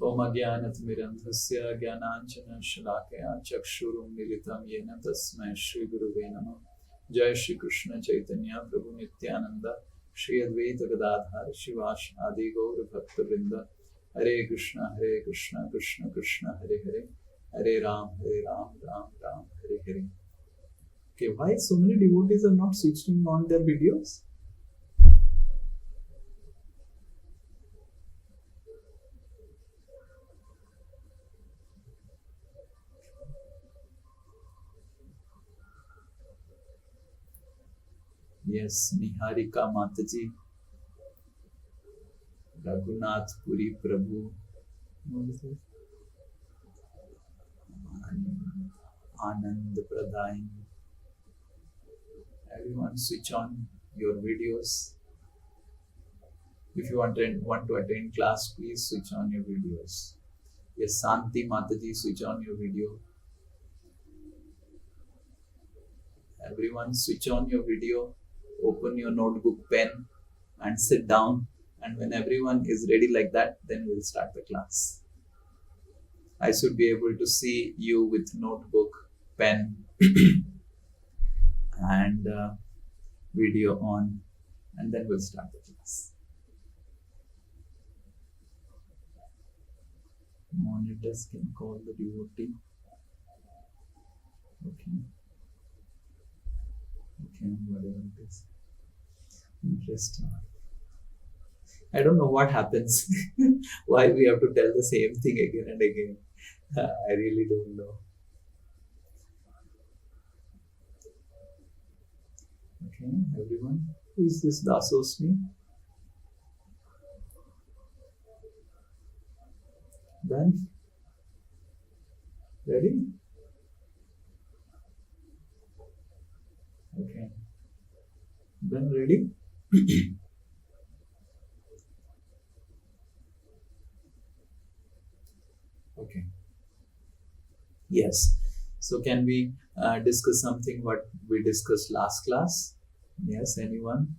Om Ajnanathmirandhasya Jnananjana Shalakaya Chakshurunmilitam Yena Tasmai Shri Guruve Namah. Jai Shri Krishna Chaitanya Prabhu Nityananda Shri Advaita Gadadhar Shivash Adi Gaur Bhakta Vrinda. Hare Krishna Krishna Krishna Hare Hare Hare Ram Ram Ram Hare Hare. Okay, why so many devotees are not switching on their videos? Yes, Niharika Mataji, Raghunath Puri Prabhu, what is it? Anand Pradhan. Everyone switch on your videos. If you want to attend class, please switch on your videos. Yes, Santi Mataji, switch on your video. Everyone switch on your video, open your notebook, pen and sit down, and when everyone is ready like that, then we'll start the class. I should be able to see you with notebook, pen and video on, and then we'll start the class. Monitors can call the devotee. Okay, whatever it is. Interesting. I don't know what happens. Why we have to tell the same thing again and again. I really don't know. Okay, everyone. Who is this Dasosmi? Done? Ready? Okay. Done, ready? Okay. Yes. So can we discuss something what we discussed last class? Yes, anyone?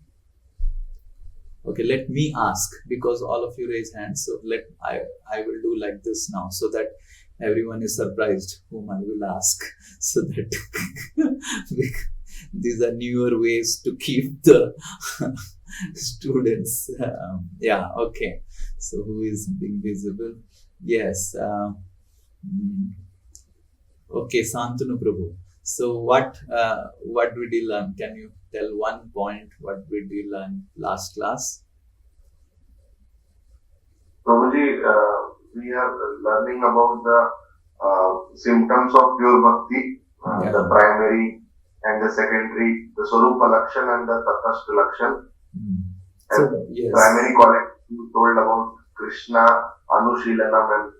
Okay, let me ask, because all of you raise hands. So I will do like this now, so that everyone is surprised whom I will ask. So that these are newer ways to keep the students. Yeah, okay. So who is being visible? Yes. Okay, Santanu Prabhu. So what did you learn? Can you tell one point what did you learn last class? Prabhuji, we are learning about the symptoms of pure bhakti, the primary and the secondary, the Swarupa Lakshan and the Tatastha Lakshan. So, yes. Primary quality you told about Krishna, Anushilanam and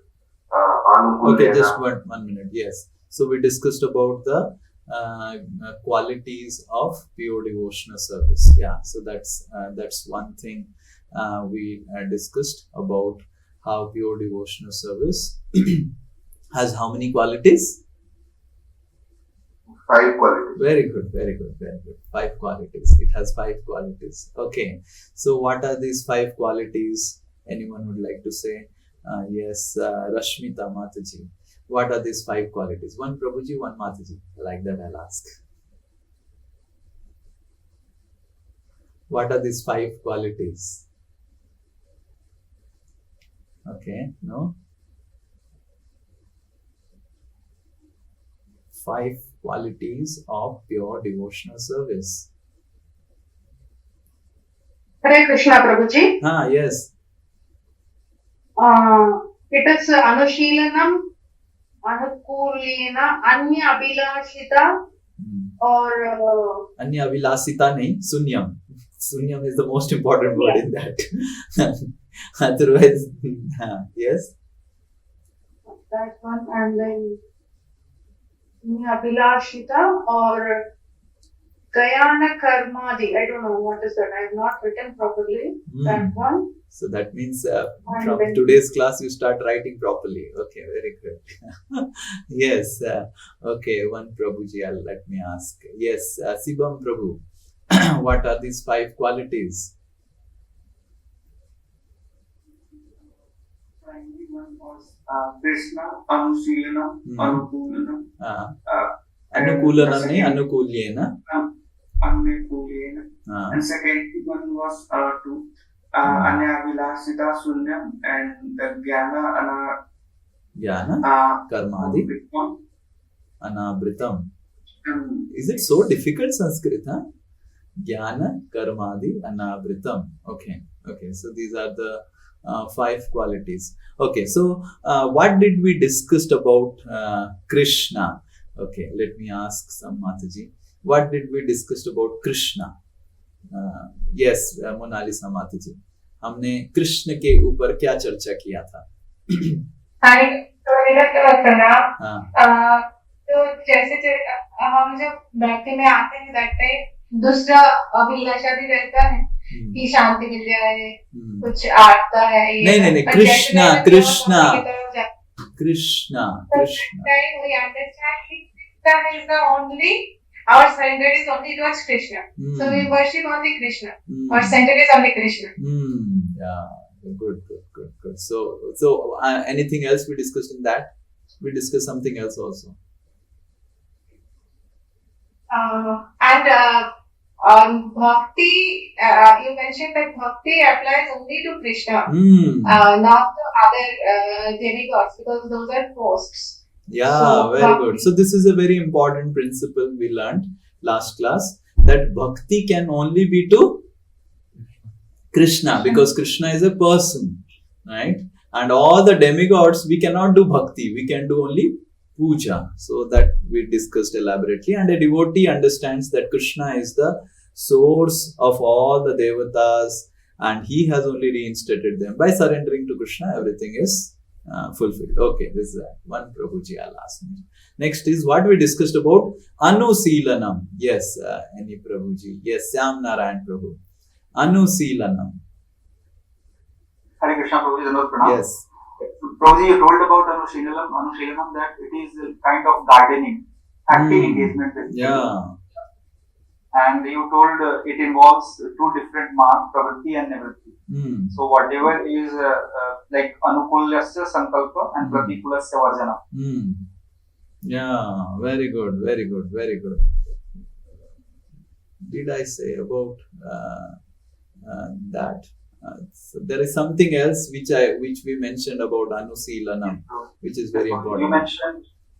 Anukulena. Okay, just one minute. Yes. So we discussed about the qualities of pure devotional service. Yeah. So that's one thing we discussed about how pure devotional service has how many qualities? 5 qualities. Very good. 5 qualities. It has 5 qualities. Okay. So what are these 5 qualities? Anyone would like to say? Yes, Rashmita Mataji. What are these 5 qualities? One Prabhuji, one Mataji. Like that I'll ask. What are these 5 qualities? Okay, no? 5 qualities of pure devotional service. Hare Krishna Prabhuji. Yes. It is Anushilanam, Anukulena, Anya Abhilashita, or Anya Abhilasita nahi, Sunyam. Sunyam is the most important word in that. Otherwise, yes. That one, and then Anya Abhilashita or Gayana Karmadi. I don't know what is that. I have not written properly. That one. So that means from today's class you start writing properly. Okay, very good. Yes. Okay, one Prabhuji, let me ask. Yes, Sibam Prabhu. What are these 5 qualities? primary one was Krishna, Anushilana, Anukulana, Anukulana nahi, Anukulyena. Anukulana. And second one was two. Anya Vilasita Sunyam and Jnana Karmadi Anabritam. Is it so difficult, Sanskrit? Jnana Karmadi Anabritam. Okay. So these are the 5 qualities. Okay. So what did we discuss about Krishna? Okay. Let me ask some Mataji. What did we discuss about Krishna? Yes, Monalisa माता जी, हमने कृष्ण के ऊपर क्या चर्चा किया था? तो जैसे हम जब भक्ति में आते हैं दैट टाइम दूसरा अभिलाषा भी रहता है कि शांति मिल जाए, कुछ आता है ये नहीं Krishna Krishna Krishna we understand Krishna is the only, our center is only towards Krishna. So we worship only Krishna. Our center is only Krishna. Yeah, good. So anything else we discussed in that? We discussed something else also. And Bhakti, you mentioned that Bhakti applies only to Krishna, not to other demigods, because those are posts. Yeah, so, very good. So this is a very important principle we learned last class, that Bhakti can only be to Krishna, because Krishna is a person, right? And all the demigods, we cannot do Bhakti, we can do only Puja. So that we discussed elaborately, and a devotee understands that Krishna is the source of all the devatas and he has only reinstated them. By surrendering to Krishna, everything is fulfilled. Okay, this is one Prabhuji I'll ask me. Next is what we discussed about Anusilanam. Yes, any Prabhuji. Yes, Syam Narayan Prabhu. Anusilanam. Hare Krishna Prabhuji, Dhanavad Pranam. Yes. Prabhuji, you told about Anusilanam that it is a kind of gardening, active engagement with people. And you told it involves 2 different marks, pravritti and nivritti. So whatever is like anukulasya sankalpa and pratikulasya varjana. Yeah, very good. Did I say about that? So there is something else which we mentioned about Anusilanam, which is very important.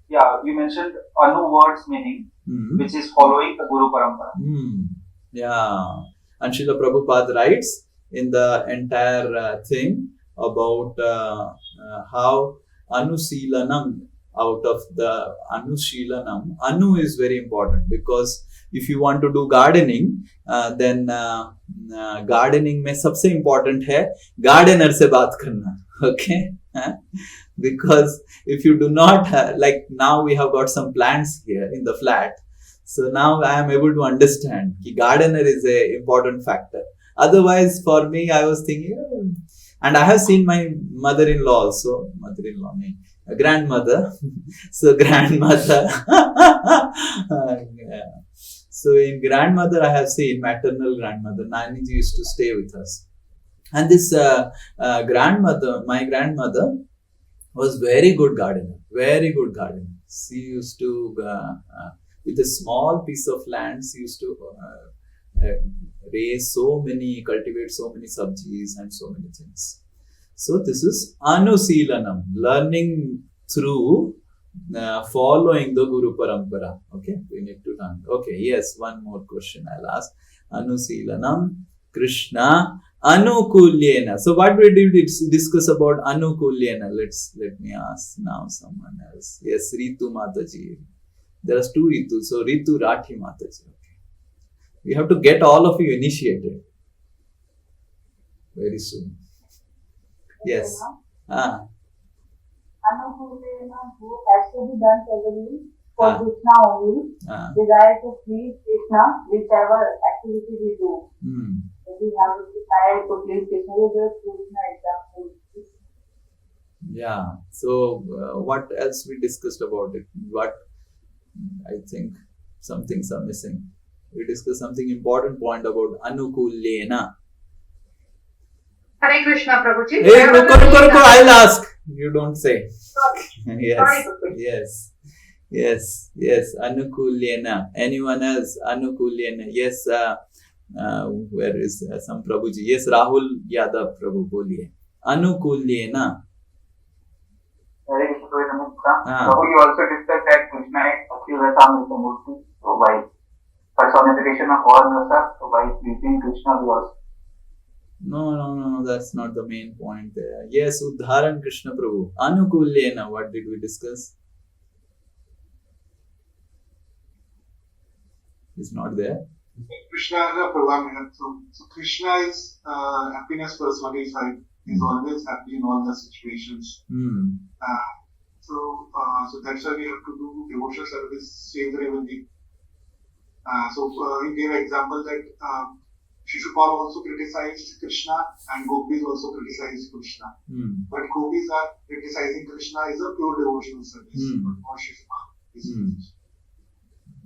You mentioned Anu words meaning, which is following the Guru Parampara. Yeah. And Srila Prabhupada writes in the entire thing about how Anusilanam, out of the Anushilanam, Anu is very important, because if you want to do gardening, then gardening में सबसे important है gardener से बात करना. Okay? Because if you do not, like now we have got some plants here in the flat. So now I am able to understand that gardener is a important factor. Otherwise, for me, I was thinking, and I have seen my mother-in-law also, grandmother. So grandmother. So in grandmother, I have seen maternal grandmother. Nani ji used to stay with us. And this grandmother, my grandmother, was very good gardener. She used to, with a small piece of land, she used to cultivate so many sabjis and so many things. So this is Anusilanam, learning through following the Guru Parampara. Okay, we need to learn. Okay, yes, one more question I'll ask. Anusilanam, Krishna, Anukulyena. So what we did discuss about Anukulyena? Let me ask now someone else. Yes, Ritu Mataji. There are 2 Ritu. So Ritu Rathi Mataji. Okay. We have to get all of you initiated very soon. Yes. Anukulyena, who has to be done severally for Krishna only. Desire to please Krishna, whichever activity we do. We have to decide to please Krishna example. Yeah. So what else we discussed about it? What I think some things are missing. We discussed something important point about Anukulyena. Hare Krishna, Prabhuji. Hey, ruko, I'll ask. You don't say. Sorry, Yes, Prabhuji. yes. Anukulyena. Anyone else? Anukulyena. Yes. Where is some Prabhuji? Yes, Rahul Yadav Prabhu boliye. Anukulyena. Hare Krishna. Prabhu, you also discussed that Krishna is Akhilasam Murti. So by personification of all Rasa, so by pleasing Krishna we also. No, that's not the main point there. Yes, Udharan Krishna Prabhu. Anukulyena, what did we discuss? He's not there. Krishna is a Prabhu. So Krishna is happiness personified. He's always happy in all the situations. So that's why we have to do devotional service favorably. So he gave an example that Shishupal also criticized Krishna and Gopis also criticized Krishna. But Gopis are criticizing Krishna is a pure devotional service, but not Shishupal.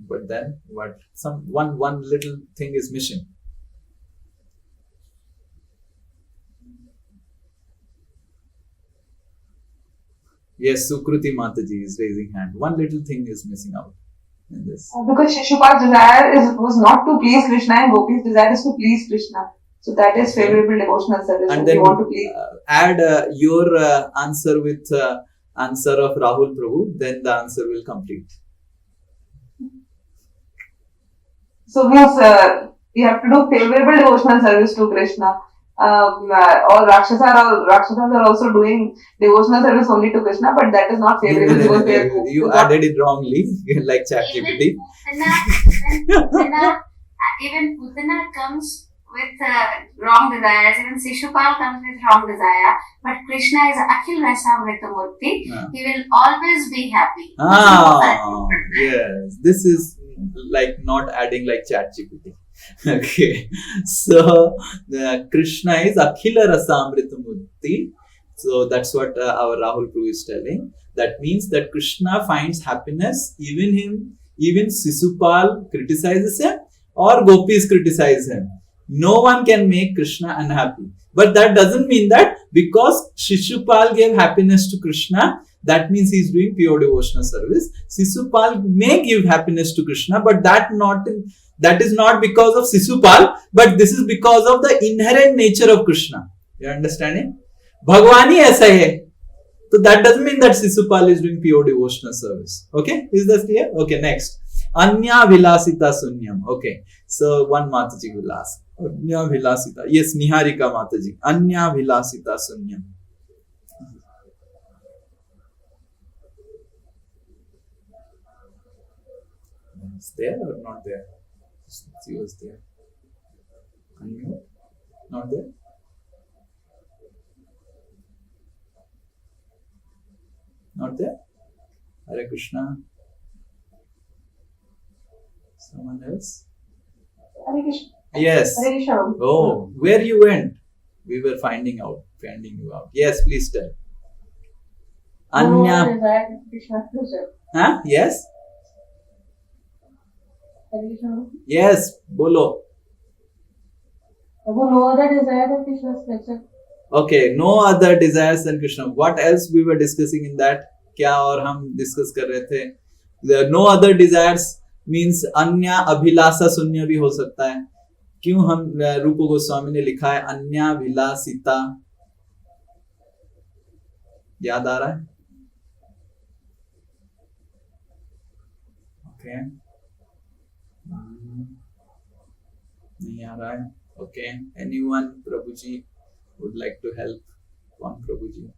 But then what? One little thing is missing. Yes, Sukruti Mataji is raising hand. One little thing is missing out in this. Because Shishupal's desire was not to please Krishna and Gopi's desire is to please Krishna. So that is favorable devotional service. And so then we want to please. Add your answer with answer of Rahul Prabhu, then the answer will complete. So we have to do favorable devotional service to Krishna. All Rakshasas are also doing devotional service only to Krishna, but that is not favorable because they are. You added it wrongly, like ChatGPT. Even Putana comes with wrong desires, even Shishupal comes with wrong desire, but Krishna is Akhil Rasamritamurti. He will always be happy. Yes. This is like not adding like ChatGPT. Okay. So Krishna is Akhila Rasamritamurti. So that's what our Rahul Prabhu is telling. That means that Krishna finds happiness, even Sisupal criticizes him or Gopis criticize him. No one can make Krishna unhappy. But that doesn't mean that because Shishupal gave happiness to Krishna, that means he is doing pure devotional service. Sisupal may give happiness to Krishna, but that is not because of Sisupal, but this is because of the inherent nature of Krishna. You are understanding? Bhagwan hi aisa hai. So that doesn't mean that Sisupal is doing pure devotional service. Okay? Is that clear? Okay, next. Anya Vilasita Sunyam. Okay. So one Mataji will ask. Anya Vilasita. Yes, Niharika Mataji. Anya Vilasita Sunyam. Is there or not there? She was there. Anya? Not there? Not there? Hare Krishna. Someone else? Hare Krishna. Yes. Hare Krishna. Oh, where you went? We were finding you out. Yes, please tell. Anya. Huh? Yes? Yes, bolo. No other desire than Krishna's pleasure. Okay, no other desires than Krishna. What else we were discussing in that? क्या और हम discuss कर रहे थे? The no other desires means अन्या अभिलाषा शून्य भी हो सकता है. क्यों हम रूप गोस्वामी ने लिखा है अन्या विलासिता? याद आ रहा है? Okay. नहीं आ रहा है. Okay. Anyone, Prabhuji, would like to help? One Prabhuji.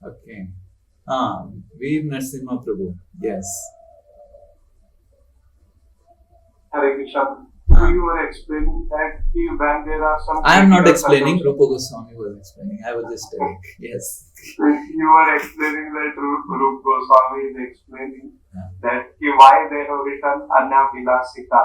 Okay. Veer Narasimha Prabhu. Yes. Hare Krishna. You were explaining that when there are some. I am not explaining. Rupa Goswami was explaining. I was just telling. Yes. You were explaining that Rupa Goswami is explaining that why they have written Anya Vilasita.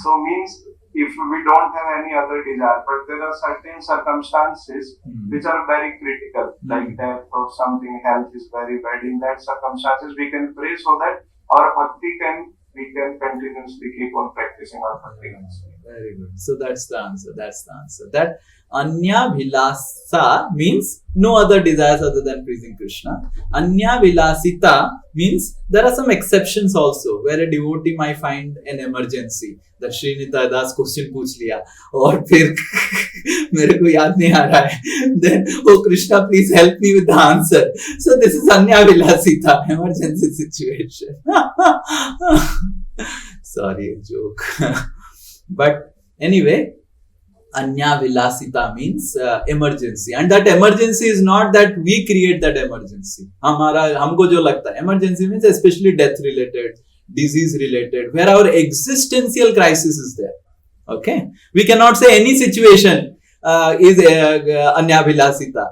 So means if we don't have any other desire, but there are certain circumstances which are very critical, like death or something, health is very bad. In that circumstances, we can pray so that our bhakti we can continuously keep on practicing our bhakti. Very good. So that's the answer. That Anya Vilasa means no other desires other than pleasing Krishna. Anya Vilasita means there are some exceptions also where a devotee might find an emergency. That Sri Nitai das question पूछ लिया और फिर मेरे को याद नहीं आ रहा है. Then, oh Krishna, please help me with the answer. So this is Anya Vilasita, emergency situation. Sorry, a joke. But anyway, Anya Vilasita means emergency, and that emergency is not that we create that emergency. हमको जो लगता है emergency means especially death related, disease related, where our existential crisis is there. Okay, we cannot say any situation is Anya Vilasita.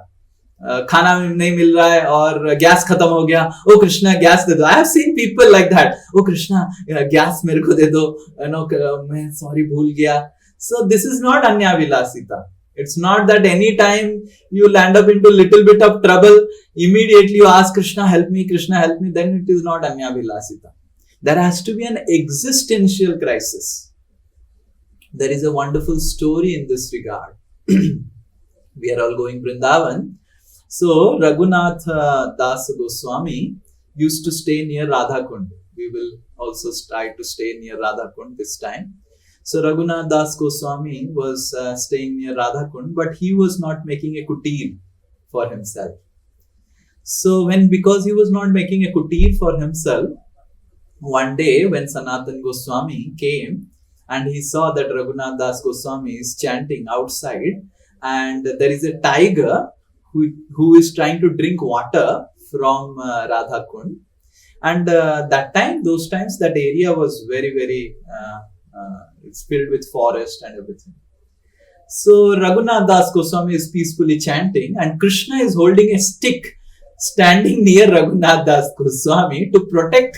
खाना नहीं मिल रहा है और gas खत्म हो गया, ओ कृष्णा गैस दे दो. I have seen people like that, ओ कृष्णा गैस मेरे को दे दो, मैं सॉरी भूल गया. So this is not Anya Vilasita. It's not that any time you land up into little bit of trouble, immediately you ask Krishna help me, then it is not Anya Vilasita. There has to be an existential crisis. There is a wonderful story in this regard. We are all going Vrindavan. So Raghunath Das Goswami used to stay near Radha Kund. We will also try to stay near Radha Kund this time. So Raghunath Das Goswami was staying near Radha Kund, but he was not making a kutir for himself. So because he was not making a kutir for himself, one day when Sanatan Goswami came and he saw that Raghunath Das Goswami is chanting outside and there is a tiger who is trying to drink water from Radha Kund. And those times that area was very, very it's filled with forest and everything. So Raghunath Das Goswami is peacefully chanting and Krishna is holding a stick standing near Raghunath Das Goswami to protect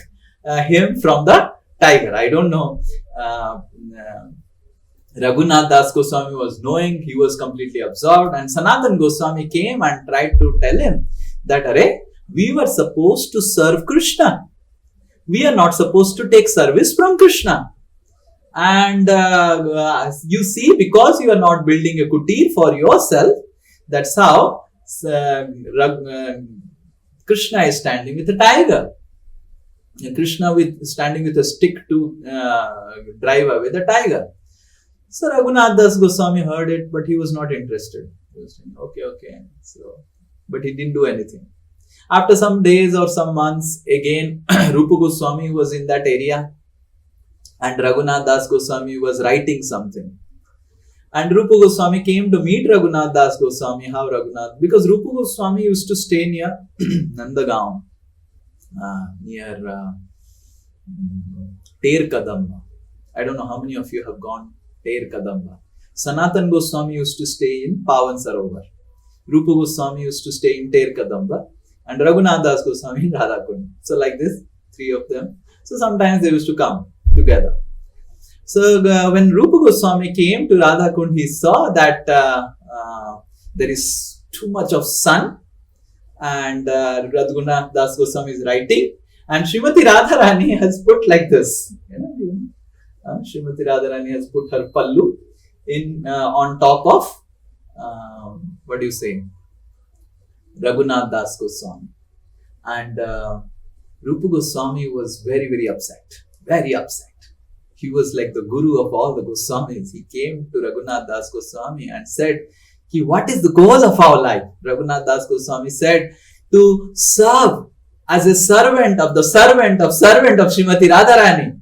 him from the tiger. I don't know. Raghunath Das Goswami was knowing, he was completely absorbed, and Sanatan Goswami came and tried to tell him that, we were supposed to serve Krishna. We are not supposed to take service from Krishna. And you see, because you are not building a kutir for yourself, that's how Krishna is standing with a tiger. Krishna standing with a stick to drive away the tiger. So Raghunath Das Goswami heard it, but he was not interested. He was saying, okay. But he didn't do anything. After some days or some months, again, Rupa Goswami was in that area. And Raghunath Das Goswami was writing something. And Rupa Goswami came to meet Raghunath Das Goswami. Because Rupa Goswami used to stay near Nandagaon, near Ter Kadamba. I don't know how many of you have gone Ter Kadamba. Sanatan Goswami used to stay in Pavan Sarovar. Rupa Goswami used to stay in Ter Kadamba. And Raghunath Das Goswami in Radha Kund. So like this, three of them. So sometimes they used to come together. So when Rupa Goswami came to Radha Kund, he saw that there is too much of sun, and Raghunath Das Goswami is writing, and Srimati Radharani has put like this. Srimati Radharani has put her pallu in on top of Raghunath Das Goswami, and Rupa Goswami was very, very upset. Very upset. He was like the guru of all the Goswamis. He came to Raghunath Das Goswami and said, what is the goal of our life? Raghunath Das Goswami said, to serve as a servant of Srimati Radharani.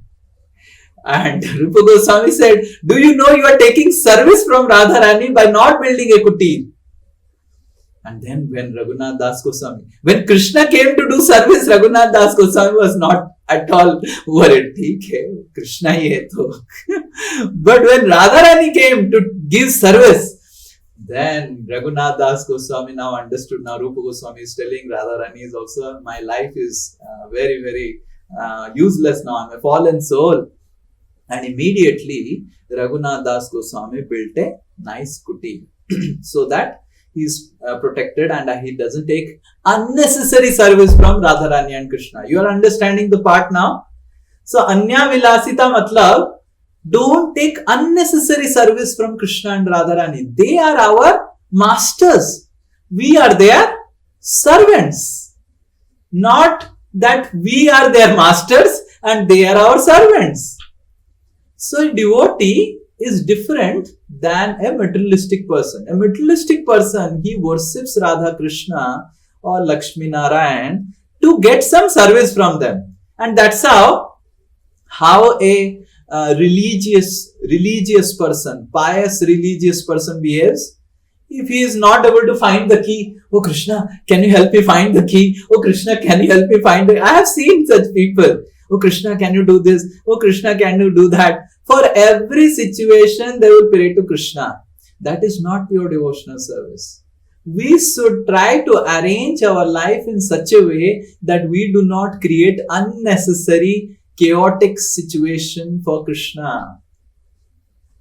And Rupa Goswami said, do you know you are taking service from Radharani by not building a kutir? And then when Raghunath Das Goswami, when Krishna came to do service, Raghunath Das Goswami was not at all worried. Krishna hi hai to. But when Radharani came to give service, then Raghunath Das Goswami now understood. Now Rupa Goswami is telling Radharani is also, my life is very, very useless now. I'm a fallen soul. And immediately Raghunath Das Goswami built a nice kuti so that he is protected and he doesn't take unnecessary service from Radharani and Krishna. You are understanding the part now? So Anya Vilasita matlab Don't take unnecessary service from Krishna and Radharani. They are our masters. We are their servants. Not that we are their masters and they are our servants. So a devotee is different than a materialistic person. A materialistic person, he worships Radha Krishna or Lakshmi Narayan to get some service from them. And that's how a religious person, pious religious person behaves. If he is not able to find the key, oh Krishna, can you help me find the key? Oh Krishna, can you help me find the... I have seen such people. Oh Krishna, can you do this? Oh Krishna, can you do that? For every situation, they will pray to Krishna. That is not pure devotional service. We should try to arrange our life in such a way that we do not create unnecessary chaotic situation for Krishna.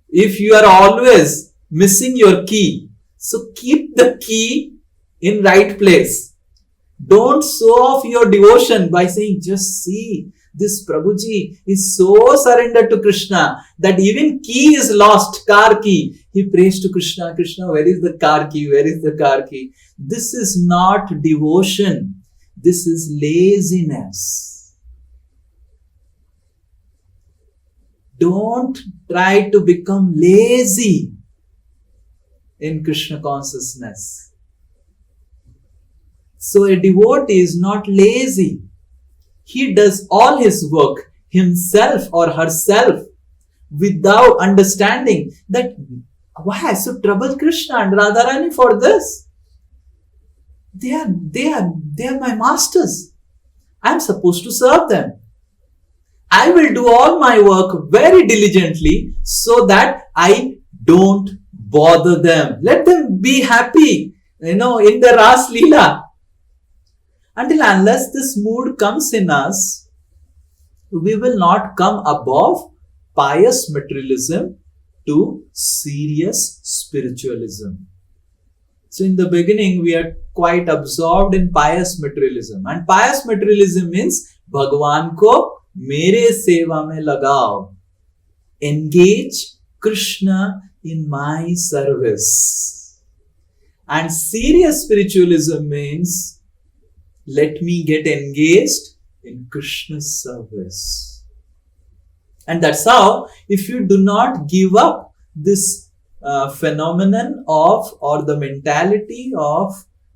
If you are always missing your key, so keep the key in right place. Don't show off your devotion by saying, just see, this Prabhuji is so surrendered to Krishna that even key is lost, car key. He prays to Krishna, Krishna, where is the car key? Where is the car key? This is not devotion. This is laziness. Don't try to become lazy in Krishna consciousness. So a devotee is not lazy. He does all his work himself or herself without understanding that why I should trouble Krishna and Radharani for this. They are my masters. I am supposed to serve them. I will do all my work very diligently so that I don't bother them. Let them be happy, in the Ras Leela. Until unless this mood comes in us, we will not come above pious materialism to serious spiritualism. So in the beginning, we are quite absorbed in pious materialism. And pious materialism means Bhagwan ko mere seva mein lagao. Engage Krishna in my service. And serious spiritualism means let me get engaged in Krishna's service. And that's how, if you do not give up this phenomenon of, or the mentality of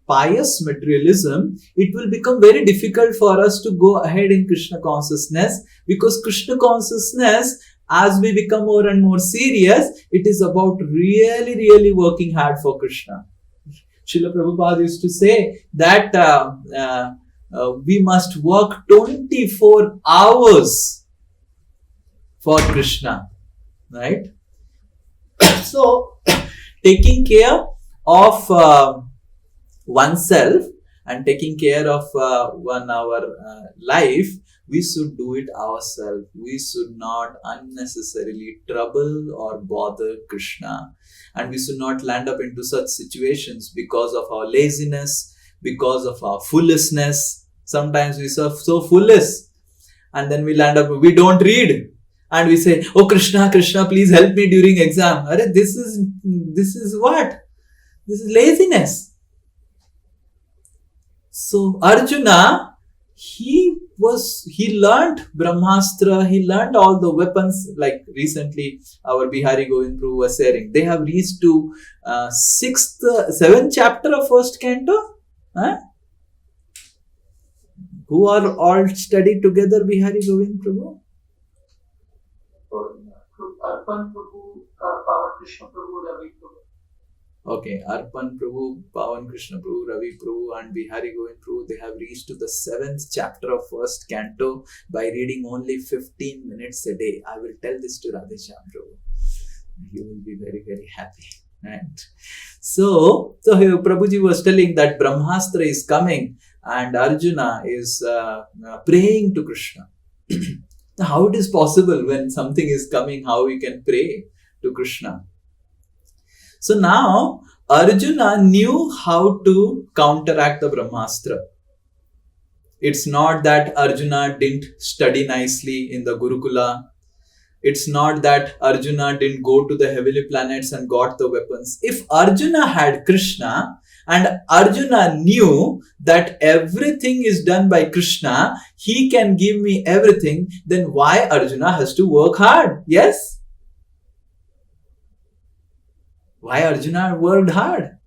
pious materialism, it will become very difficult for us to go ahead in Krishna consciousness, because Krishna consciousness, as we become more and more serious, it is about really, really working hard for Krishna. Srila Prabhupada used to say that we must work 24 hours for Krishna, right? So, taking care of oneself and taking care of our life, we should do it ourselves. We should not unnecessarily trouble or bother Krishna. And we should not land up into such situations because of our laziness, because of our foolishness. Sometimes we are so foolish, and then we land up, we don't read. And we say, oh Krishna, Krishna, please help me during exam. This is what? This is laziness. So Arjuna, he learned Brahmastra, he learned all the weapons, like recently our Bihari Govind Prabhu was sharing. They have reached to 7th chapter of 1st Canto. Who are all studied together Bihari Govind Prabhu? Arpan Prabhu, Pavan Krishna Prabhu, Ravi Prabhu. Okay, Arpan Prabhu, Pavan Krishna Prabhu, Ravi Prabhu and Bihari Govind Prabhu, they have reached to the 7th chapter of 1st Canto by reading only 15 minutes a day. I will tell this to Radheshyam Prabhu. You will be very, very happy. Right? So here Prabhuji was telling that Brahmastra is coming and Arjuna is praying to Krishna. How it is possible when something is coming, how we can pray to Krishna? So now Arjuna knew how to counteract the Brahmastra. It's not that Arjuna didn't study nicely in the Gurukula It's not that Arjuna didn't go to the heavenly planets and got the weapons. If Arjuna had Krishna and Arjuna knew that everything is done by Krishna, he can give me everything, then why Arjuna has to work hard? Yes? Why Arjuna worked hard?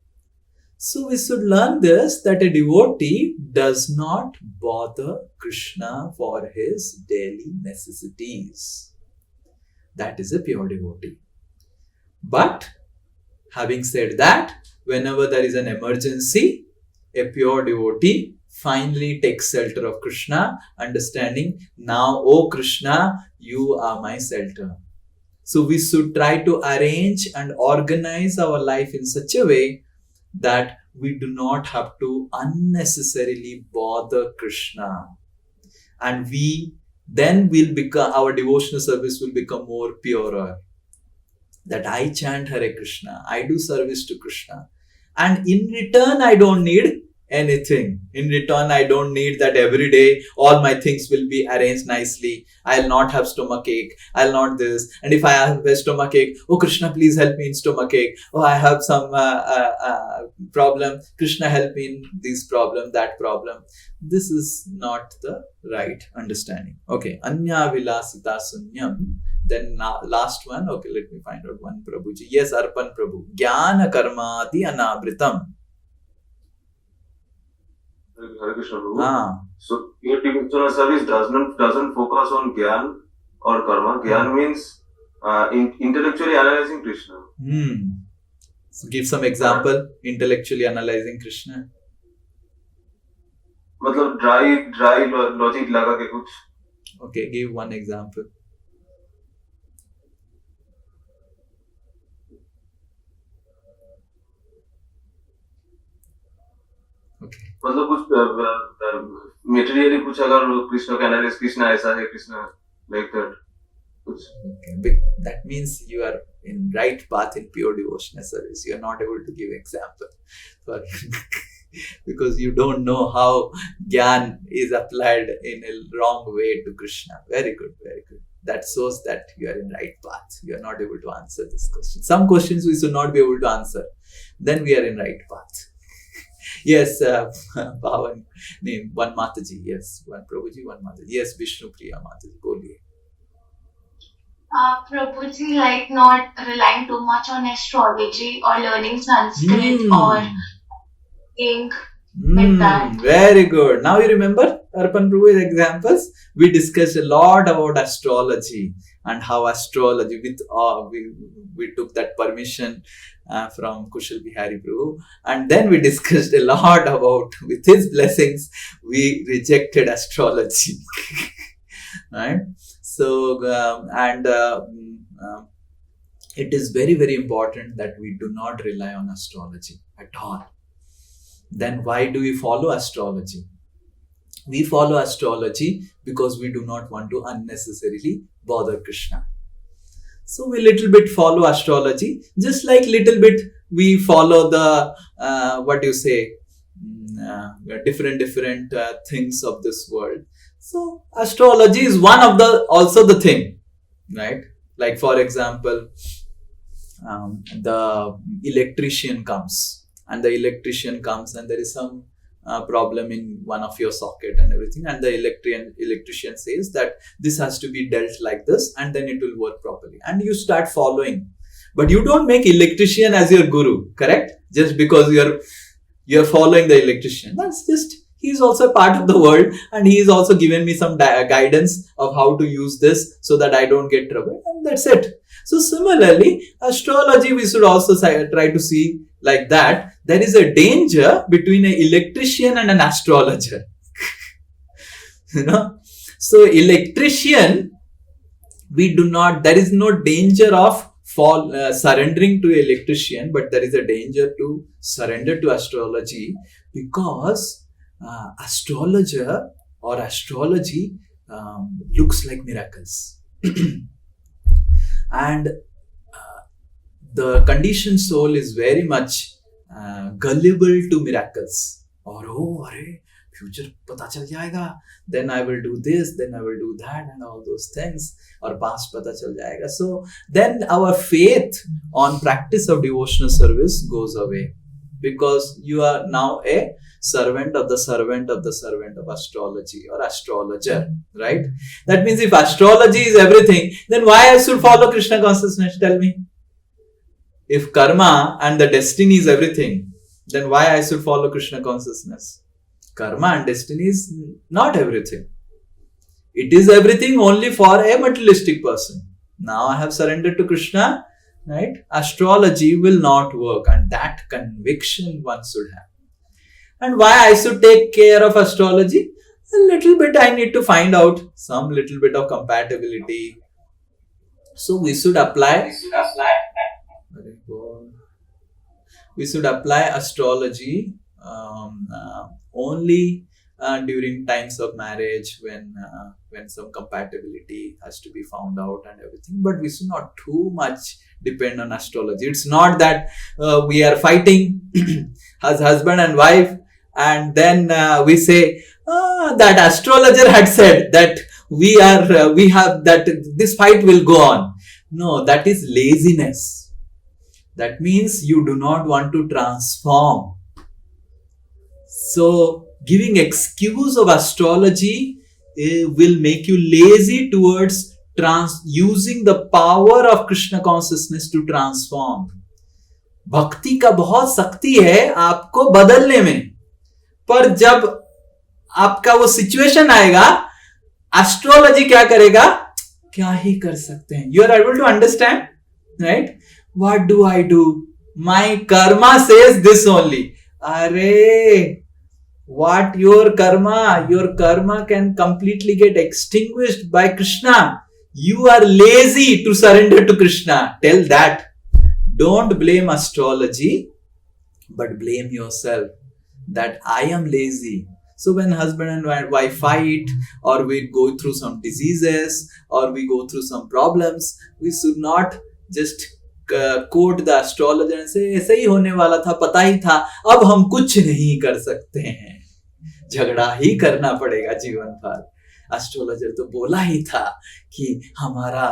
So we should learn this, that a devotee does not bother Krishna for his daily necessities. That is a pure devotee. But having said that, whenever there is an emergency, a pure devotee finally takes shelter of Krishna, understanding, now, O Krishna, you are my shelter. So we should try to arrange and organize our life in such a way that we do not have to unnecessarily bother Krishna. And then will become, our devotional service will become more purer. That I chant Hare Krishna, I do service to Krishna. And in return, I don't need anything. In return, I don't need that every day all my things will be arranged nicely. I'll not have stomach ache. I'll not this. And if I have a stomach ache, oh Krishna, please help me in stomach ache. Oh, I have some problem. Krishna, help me in this problem, that problem. This is not the right understanding. Okay. Anya vilasita sunyam. Then last one. Okay, let me find out one Prabhuji. Yes, Arpan Prabhu. Jnana karmati anabritam. Hare Krishna, Prabhu. So your devotional service doesn't focus on Gyan or Karma. Gyan means intellectually analyzing Krishna. So give some example. Intellectually analyzing Krishna. मतलब dry logic लगा के कुछ. Okay, give one example. Okay. मतलब कुछ materially कुछ अगर कृष्ण का analyze Krishna ऐसा है कृष्ण like that कुछ. Okay. That means you are in right path in pure devotional service. You are not able to give example. Because you don't know how Gyan is applied in a wrong way to Krishna. Very good, very good. That shows that you are in right path. You are not able to answer this question. Some questions we should not be able to answer. Then we are in right path. Yes, Bhavan, name, one Mataji. Yes, one Prabhuji, one Mataji. Yes, Vishnu Priya Mataji. Boliye. Prabhuji, like not relying too much on astrology or learning Sanskrit or ink with that. Very good. Now you remember Arpan Prabhu's examples? We discussed a lot about astrology and how astrology, we took that permission from Kushal Bihari Prabhu, and then we discussed a lot about, with his blessings, we rejected astrology. Right? So, it is very, very important that we do not rely on astrology at all. Then why do we follow astrology? We follow astrology because we do not want to unnecessarily bother Krishna. So we little bit follow astrology, just like little bit we follow the, different things of this world. So astrology is one of also the thing, right? Like for example, the electrician comes. And the electrician comes and there is some problem in one of your socket and everything, and the electrician says that this has to be dealt like this and then it will work properly, and you start following. But you don't make electrician as your guru, correct? Just because you're following the electrician. That's just, he's also a part of the world, and he is also given me some guidance of how to use this so that I don't get trouble, and that's it. So similarly, astrology we should also try to see like that. There is a danger between an electrician and an astrologer. So electrician, there is no danger of surrendering to electrician, but there is a danger to surrender to astrology, because astrologer or astrology looks like miracles. And the conditioned soul is very much gullible to miracles. Or, future पता चल जाएगा, then I will do this, then I will do that and all those things, और past पता चल जाएगा. So then our faith on practice of devotional service goes away, because you are now a servant of the servant of the servant of astrology or astrologer, right? That means if astrology is everything, then why I should follow Krishna consciousness? Tell me. If karma and the destiny is everything, then why I should follow Krishna consciousness? Karma and destiny is not everything. It is everything only for a materialistic person. Now I have surrendered to Krishna, right? Astrology will not work, and that conviction one should have. And why I should take care of astrology? A little bit I need to find out some little bit of compatibility. So we should apply. We should apply astrology only during times of marriage, when some compatibility has to be found out and everything. But we should not too much depend on astrology. It's not that we are fighting as husband and wife, and then we say that astrologer had said that we have that this fight will go on. No, that is laziness. That means you do not want to transform. So giving excuse of astrology will make you lazy towards using the power of Krishna consciousness to transform. भक्ति का बहुत शक्ति है आपको बदलने में, पर जब आपका वो सिचुएशन आएगा, एस्ट्रोलॉजी क्या करेगा? क्या ही कर सकते हैं. You are able to understand, right? What do I do? My karma says this only. Arey, what your karma can completely get extinguished by Krishna. You are lazy to surrender to Krishna. Tell that. Don't blame astrology, but blame yourself that I am lazy. So when husband and wife fight, or we go through some diseases, or we go through some problems, we should not just quote the astrologer and say ऐसे ही होने वाला था, पता ही था, अब हम कुछ नहीं कर सकते हैं, झगड़ा ही करना पड़ेगा जीवन भर. एस्ट्रोलॉजर तो बोला ही था कि हमारा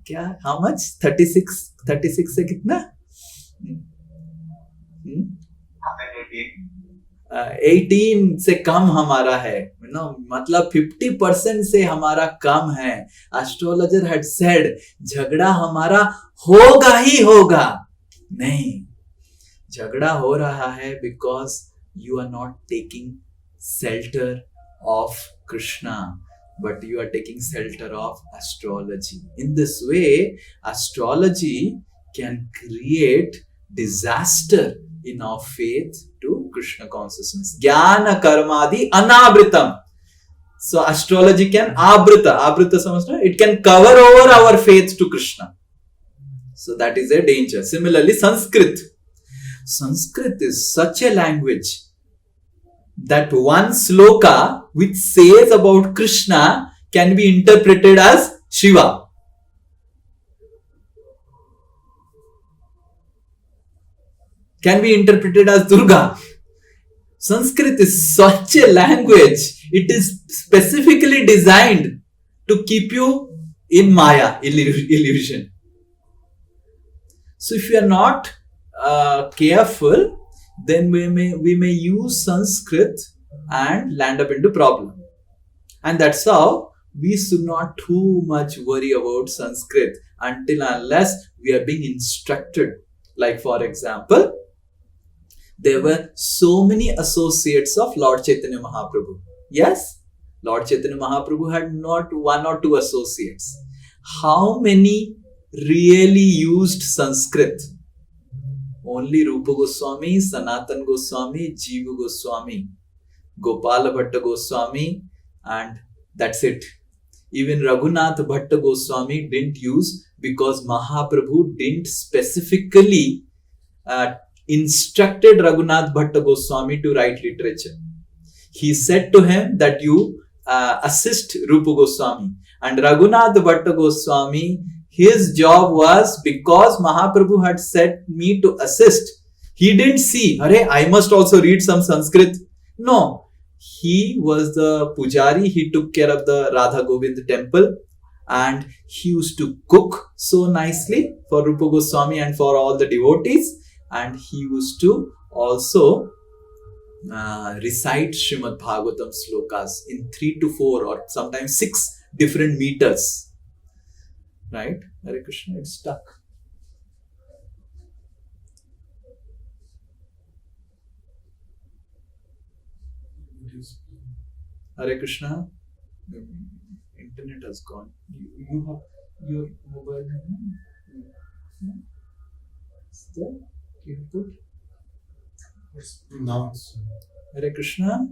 क्या, हाउ मच, 36 से कितना, 18 से कम हमारा है, मतलब 50% से हमारा कम है. एस्ट्रोलॉजर हैड सेड झगड़ा हमारा होगा ही होगा. नहीं, झगड़ा हो रहा है because you are not taking shelter of Krishna, but you are taking shelter of astrology. In this way, astrology can create disaster in our faith to Krishna consciousness. Jnana karmadi anavritam. So astrology can avrita samajhna, it can cover over our faith to Krishna. So that is a danger. Similarly, Sanskrit is such a language that one sloka which says about Krishna can be interpreted as Shiva. Can be interpreted as Durga. Sanskrit is such a language. It is specifically designed to keep you in Maya, illusion. So if you are not careful, then we may use Sanskrit and land up into problem. And that's how we should not too much worry about Sanskrit until unless we are being instructed. Like for example, there were so many associates of Lord Chaitanya Mahaprabhu. Yes, Lord Chaitanya Mahaprabhu had not one or two associates. How many really used Sanskrit? Only Rupa Goswami, Sanatan Goswami, Jiva Goswami, Gopala Bhatta Goswami, and that's it. Even Raghunath Bhatta Goswami didn't use, because Mahaprabhu didn't specifically instructed Raghunath Bhatta Goswami to write literature. He said to him that you assist Rupa Goswami, and Raghunath Bhatta Goswami, his job was, because Mahaprabhu had said me to assist, he didn't see, I must also read some Sanskrit. No, he was the pujari. He took care of the Radha Govind temple, and he used to cook so nicely for Rupa Goswami and for all the devotees, and he used to also recite Srimad Bhagavatam slokas in 3 to 4 or sometimes 6 different meters. Right? Hare Krishna, it's stuck. Hare Krishna, internet has gone. You have your mobile number? Still? You put? No. Hare Krishna.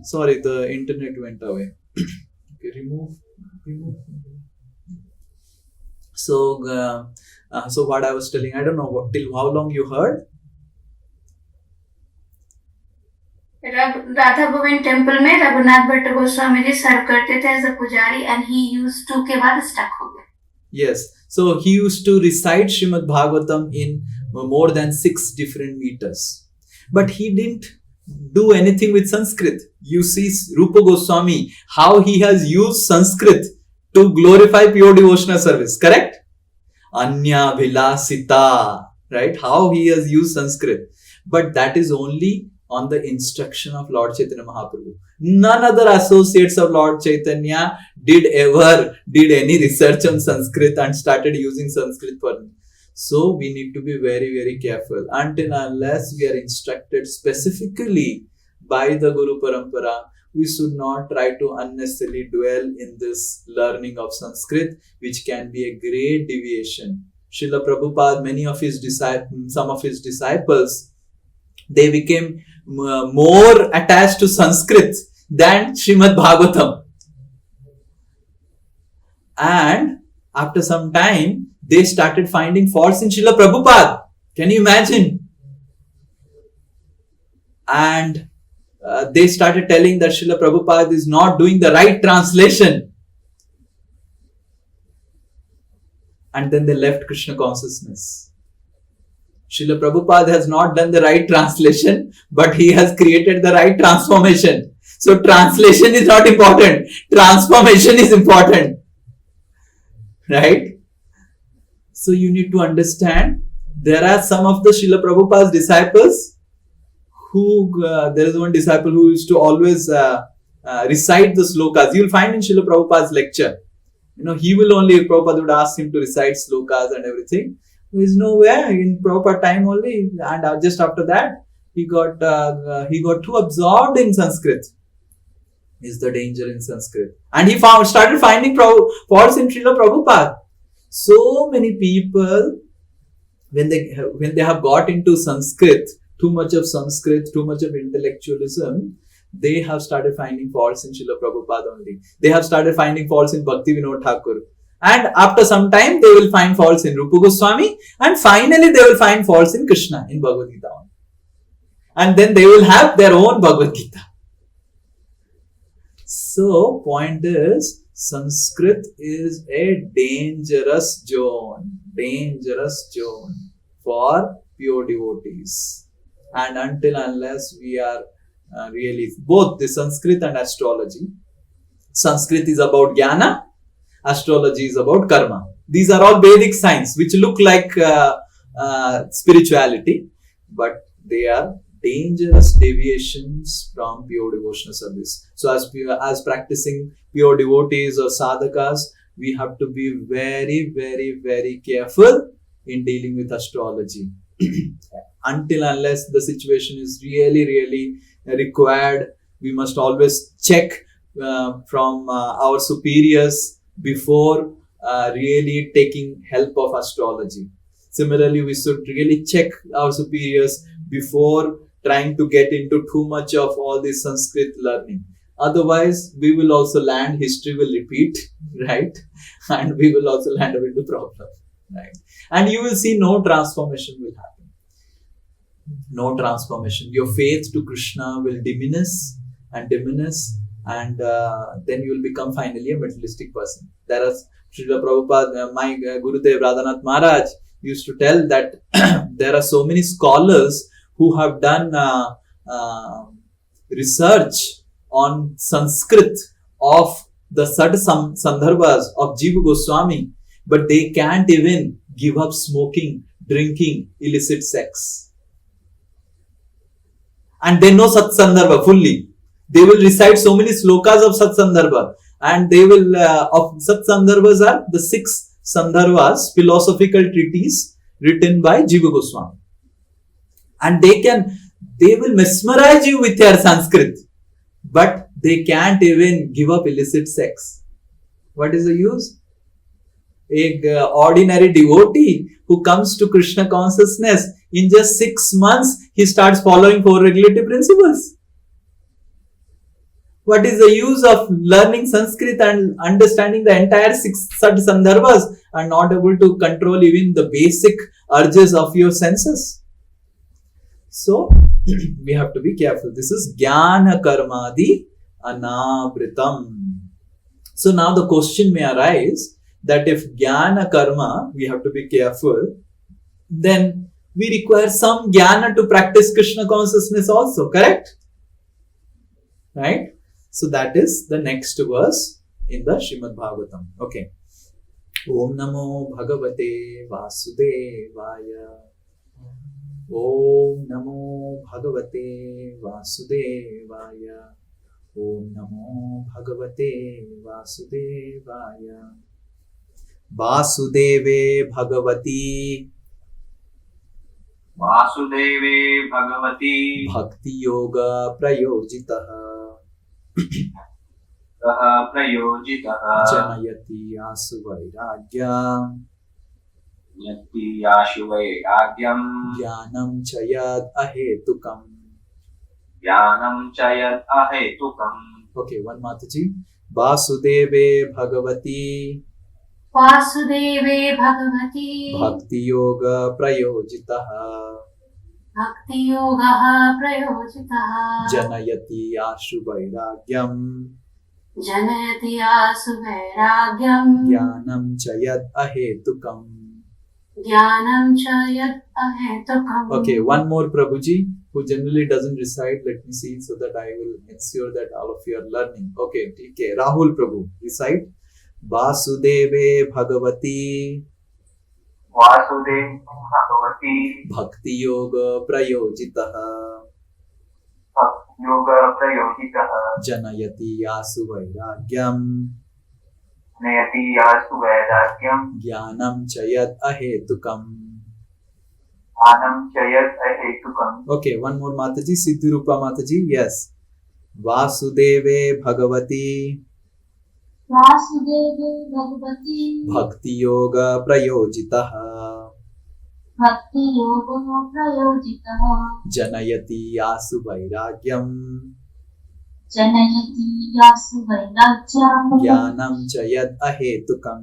Sorry, the internet went away. Okay, remove. So, so what I was telling, I don't know till how long you heard. Radha Govind temple में रघुनाथ भट्ट गोस्वामी जी सर्व करते थे as a पुजारी and he used to के बाद stuck हो गया. Yes, so he used to recite Srimad Bhagavatam in more than 6 different meters, but he didn't do anything with Sanskrit. You see Rupa Goswami, how he has used Sanskrit to glorify pure devotional service, correct? Anya Vilasita, right? How he has used Sanskrit, but that is only on the instruction of Lord Chaitanya Mahaprabhu. None other associates of Lord Chaitanya did any research on Sanskrit and started using Sanskrit for me. So we need to be very, very careful. Until unless we are instructed specifically by the Guru Parampara, we should not try to unnecessarily dwell in this learning of Sanskrit, which can be a great deviation. Srila Prabhupada, some of his disciples, they became more attached to Sanskrit than Srimad Bhagavatam. And after some time, they started finding faults in Srila Prabhupada. Can you imagine? And they started telling that Srila Prabhupada is not doing the right translation. And then they left Krishna consciousness. Srila Prabhupada has not done the right translation, but he has created the right transformation. So translation is not important. Transformation is important. Right? So you need to understand, there are some of the Srila Prabhupada's disciples who, there is one disciple who used to always recite the slokas. You will find in Srila Prabhupada's lecture. He will only, Prabhupada would ask him to recite slokas and everything. There is nowhere in proper time only, and just after that he got too absorbed in Sanskrit. Is the danger in Sanskrit, and he started finding faults in Srila Prabhupada. So many people, when they have got into Sanskrit, too much of Sanskrit, too much of intellectualism, they have started finding faults in Srila Prabhupada only. They have started finding faults in Bhakti Vinod Thakur. And after some time, they will find faults in Rupa Goswami. And finally, they will find faults in Krishna, in Bhagavad Gita. And then they will have their own Bhagavad Gita. So, point is, Sanskrit is a dangerous zone for pure devotees. And unless we are really, both the Sanskrit and astrology. Sanskrit is about jnana. Astrology is about karma. These are all Vedic science which look like spirituality, but they are dangerous deviations from pure devotional service. So as practicing pure devotees or sadhakas, we have to be very, very, very careful in dealing with astrology. Unless the situation is really, really required, we must always check from our superiors before really taking help of astrology. Similarly, we should really check our superiors before trying to get into too much of all this Sanskrit learning. Otherwise, we will also land, history will repeat, right? And we will also land up into problem, right? And you will see no transformation will happen. No transformation. Your faith to Krishna will diminish, and then you will become finally a materialistic person. There is Srila Prabhupada, my Gurudev Radhanath Maharaj used to tell that there are so many scholars who have done research on Sanskrit of the Sat Sandarbhas of Jiva Goswami, but they can't even give up smoking, drinking, illicit sex. And they know Sat Sandarbha fully. They will recite so many slokas of Sat Sandarbha, and they will, of Sat Sandarbhas are the 6 Sandarbhas, philosophical treatises written by Jiva Goswami. And they will mesmerize you with their Sanskrit, but they can't even give up illicit sex. What is the use? A ordinary devotee who comes to Krishna consciousness, in just 6 months, he starts following 4 regulative principles. What is the use of learning Sanskrit and understanding the entire 6 Sat Sandarbhas and not able to control even the basic urges of your senses? So, we have to be careful. This is Jnana Karmadi Anavritam. So, now the question may arise that if Jnana Karma, we have to be careful, then we require some Jnana to practice Krishna consciousness also, correct? Right? So that is the next verse in the Srimad Bhagavatam. Okay. Om Namo Bhagavate Vasudevaya. Om Namo Bhagavate Vasudevaya. Om Namo Bhagavate Vasudevaya. Vasudeve Bhagavati. Vasudeve Bhagavati Bhakti Yoga Prayojitaha. Prayojitaha Janayati Asu Vairagyam. Yati Yashuvairagyam Jnanam Chayad Ahetukam. Jnanam Chayat Ahetukam. Okay, one Mataji. Vasudeve Bhagavati Vasudeve Bhagavati Bhakti Yoga Prayojitaha Bhakti Yoga Prayojitaha Janayati Ashu Vairagyam Janayati Asu Vairagyam Jnanam Chayad Ahetukam. Jnanam Chayat Ahetukam. Okay, one more Prabhuji who generally doesn't recite. Let me see so that I will ensure that all of you are learning. Okay, okay. Rahul Prabhu, recite. Vasudeve Bhagavati Vasudeve Bhagavati Bhakti Yoga Prayojitaha Bhakti Yoga Prayojitaha Janayati Asu Vairagyam Janayati Asu Vairagyam Jnanam Chayat Ahetukam. Jnanam Chayat Ahetukam. Okay, one more Mataji, Siddhirupa Mataji. Yes. Vasudeve Bhagavati Vasudeva Bhagavati Bhakti Yoga Prayojitaha Bhakti Yoga Prayojitaha Janayati Asu Vairagyam Janayati Yasu Vairagyam Jnanam Chayat Ahetukam.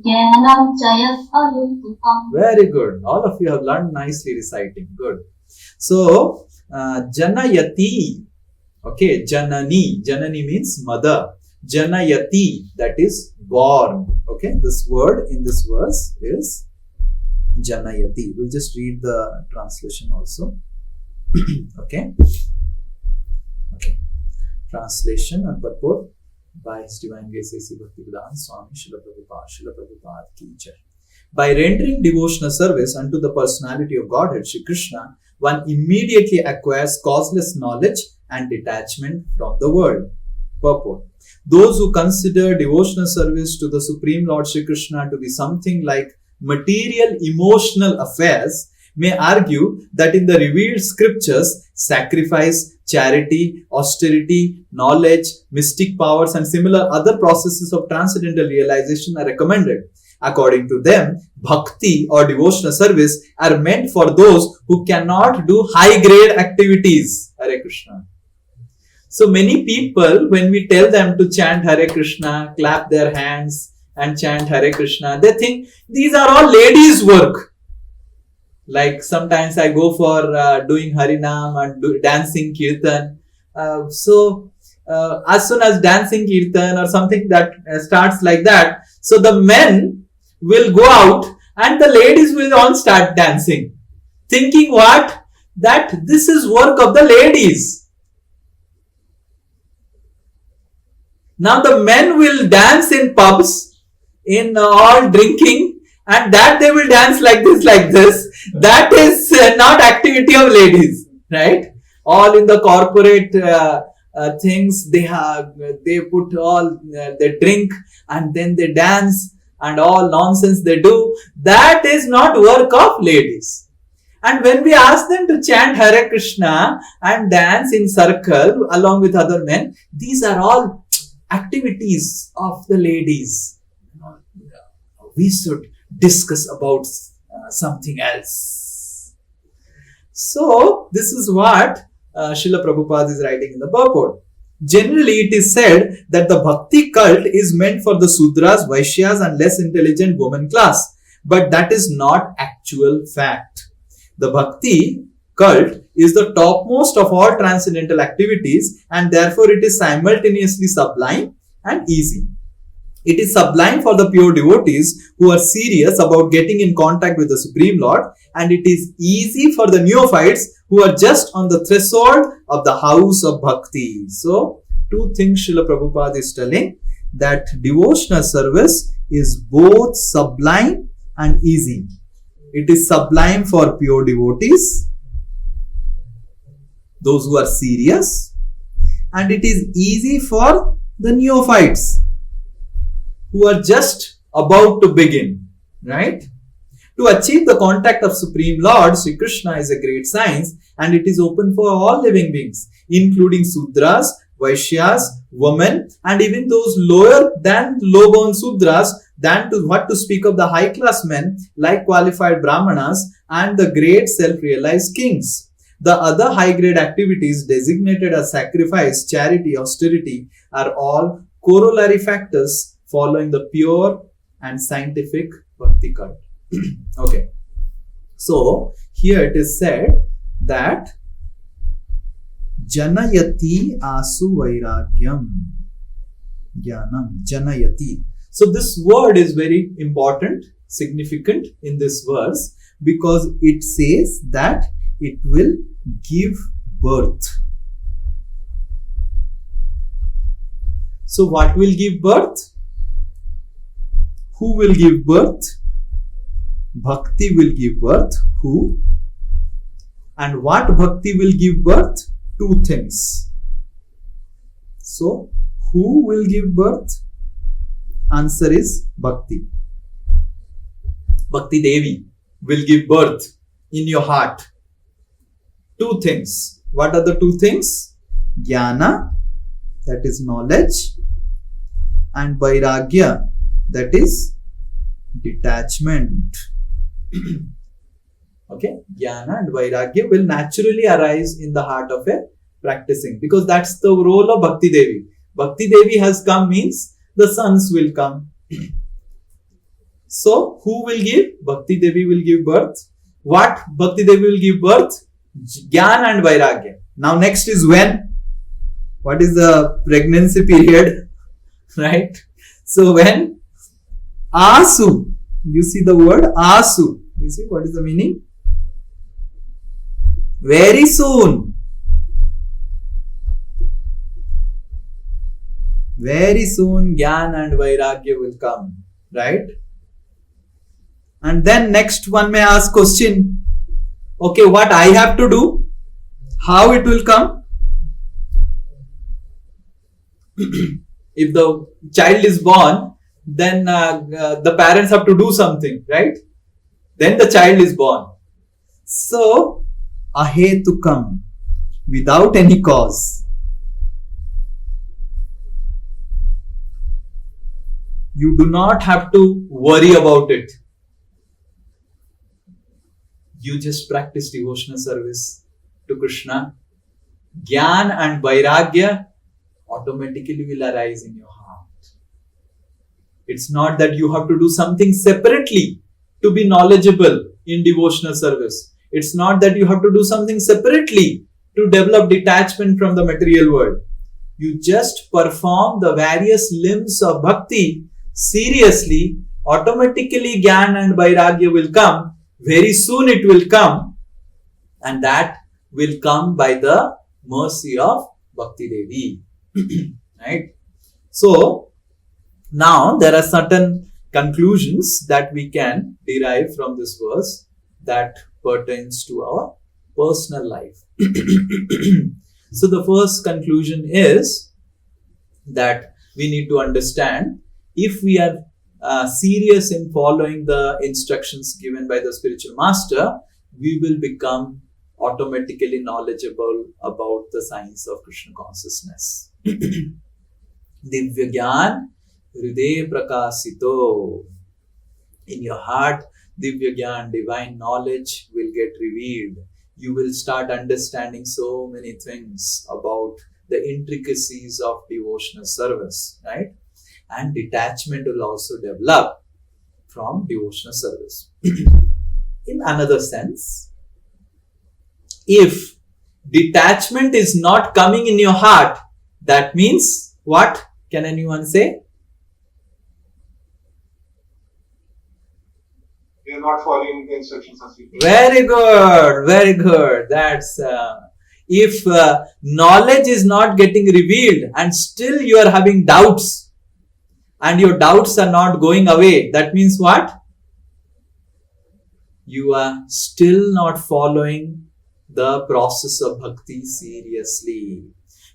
Jnanam Chayat Ahetukam. Very good. All of you have learned nicely reciting. Good. So, Janayati. Okay, Janani. Janani means mother. Janayati, that is born. Okay, this word in this verse is Janayati. We'll just read the translation also. Okay. Okay. Translation and purport by His Divine Grace A.C. Bhaktivedanta Swami Srila Prabhupada Ki Jai. By rendering devotional service unto the personality of Godhead, Shri Krishna, one immediately acquires causeless knowledge and detachment from the world. Purport. Those who consider devotional service to the Supreme Lord Shri Krishna to be something like material emotional affairs may argue that in the revealed scriptures, sacrifice, charity, austerity, knowledge, mystic powers and similar other processes of transcendental realization are recommended. According to them, bhakti or devotional service are meant for those who cannot do high-grade activities. Hare Krishna. So many people, when we tell them to chant Hare Krishna, clap their hands and chant Hare Krishna, they think these are all ladies' work. Like sometimes I go for doing Harinam and dancing Kirtan. As soon as dancing Kirtan or something that starts like that, so the men will go out and the ladies will all start dancing. Thinking what? That this is work of the ladies. Now the men will dance in pubs, in all drinking, and that they will dance like this. That is not activity of ladies, right? All in the corporate things, they put all, they drink and then they dance and all nonsense they do. That is not work of ladies. And when we ask them to chant Hare Krishna and dance in circle along with other men, these are all activities of the ladies. We should discuss about something else. So, this is what Srila Prabhupada is writing in the purport. Generally, it is said that the Bhakti cult is meant for the Sudras, Vaishyas and less intelligent woman class. But that is not actual fact. The Bhakti cult is the topmost of all transcendental activities and therefore it is simultaneously sublime and easy. It is sublime for the pure devotees who are serious about getting in contact with the Supreme Lord, and it is easy for the neophytes who are just on the threshold of the house of Bhakti. So, two things Srila Prabhupada is telling, that devotional service is both sublime and easy. It is sublime for pure devotees, those who are serious, and it is easy for the neophytes who are just about to begin, right? To achieve the contact of Supreme Lord, Sri Krishna is a great science and it is open for all living beings, including Sudras, Vaishyas, women, and even those lower than low-born Sudras, than to what to speak of the high-class men like qualified Brahmanas and the great self-realized kings. The other high-grade activities designated as sacrifice, charity, austerity are all corollary factors following the pure and scientific Bhakti cult. Okay. So, here it is said that Janayati asu vairagyam jnanam janayati. So, this word is very important, significant in this verse because it says that it will give birth. So, what will give birth? Who will give birth? Bhakti will give birth. Who? And what Bhakti will give birth? Two things. So, who will give birth? Answer is Bhakti. Bhakti Devi will give birth in your heart. Two things. What are the two things? Jnana, that is knowledge, and Vairagya, that is detachment. Okay, Jnana and Vairagya will naturally arise in the heart of a practicing because that's the role of Bhakti Devi. Bhakti Devi has come means the sons will come. So, who will give? Bhakti Devi will give birth. What Bhakti Devi will give birth? Jnana and Vairagya. Now, next is when? What is the pregnancy period? Right? So, when? Asu. You see the word Asu. You see what is the meaning? Very soon. Very soon Jnana and Vairagya will come. Right? And then next one may ask question. Okay, what I have to do? How it will come? If the child is born, then the parents have to do something, right? Then the child is born. So, ahetukam, without any cause. You do not have to worry about it. You just practice devotional service to Krishna. Jnana and Vairagya automatically will arise in your heart. It's not that you have to do something separately to be knowledgeable in devotional service. It's not that you have to do something separately to develop detachment from the material world. You just perform the various limbs of bhakti seriously, automatically Jnana and Vairagya will come. Very soon it will come, and that will come by the mercy of Bhakti Devi. Right? So now there are certain conclusions that we can derive from this verse that pertains to our personal life. So the first conclusion is that we need to understand, if we are serious in following the instructions given by the spiritual master, we will become automatically knowledgeable about the science of Krishna consciousness. Divya Gyan Hriday Prakasito. In your heart, Divya Gyan, divine knowledge, will get revealed. You will start understanding so many things about the intricacies of devotional service, right? And detachment will also develop from devotional service. In another sense, if detachment is not coming in your heart, that means what? Can anyone say? We are not following the instructions of Sri Nitai. Very good, very good. That's if knowledge is not getting revealed and still you are having doubts and your doubts are not going away, that means what? You are still not following the process of bhakti seriously.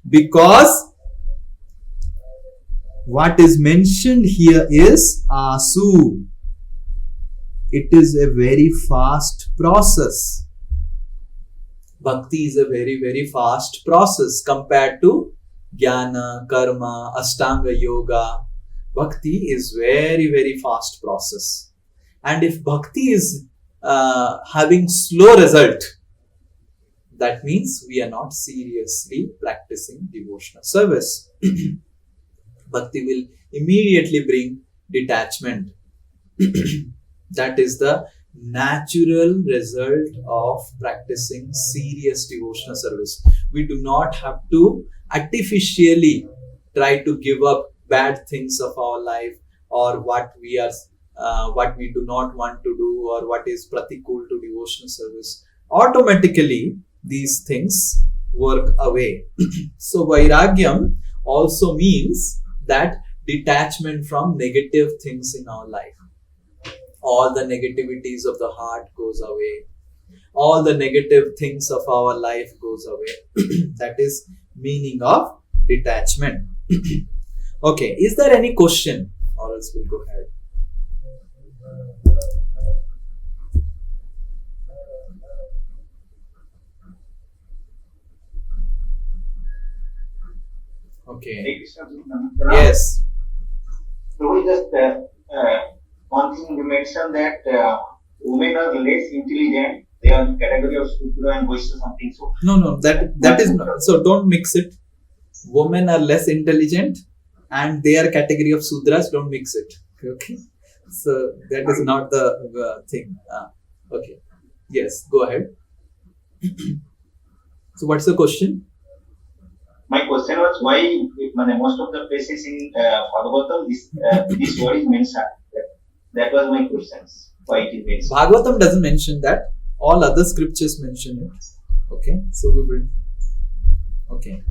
Because what is mentioned here is asu. It is a very fast process. Bhakti is a very, very fast process compared to jnana, karma, ashtanga yoga. Bhakti is very, very fast process. And if bhakti is having slow result, that means we are not seriously practicing devotional service. Bhakti will immediately bring detachment. That is the natural result of practicing serious devotional service. We do not have to artificially try to give up bad things of our life, or what we do not want to do, or what is pratikul to devotional service. Automatically these things work away. So vairagyam also means that detachment from negative things in our life. All the negativities of the heart goes away. All the negative things of our life goes away. That is meaning of detachment. Okay, is there any question? Or else we'll go ahead. Okay. Yes. So we just one thing you mentioned that women are less intelligent. They are category of Sudra and Vaishya something. So No, that is not. So don't mix it. Women are less intelligent and they are category of Sudras. Don't mix it. Okay. So that is not the thing. Okay. Yes. Go ahead. So what's the question? my question was why most of the places in Bhagavatam this word is mentioned. That was my question. Why it is mentioned? Bhagavatam doesn't mention that. All other scriptures mention it. Okay. So we will. Okay.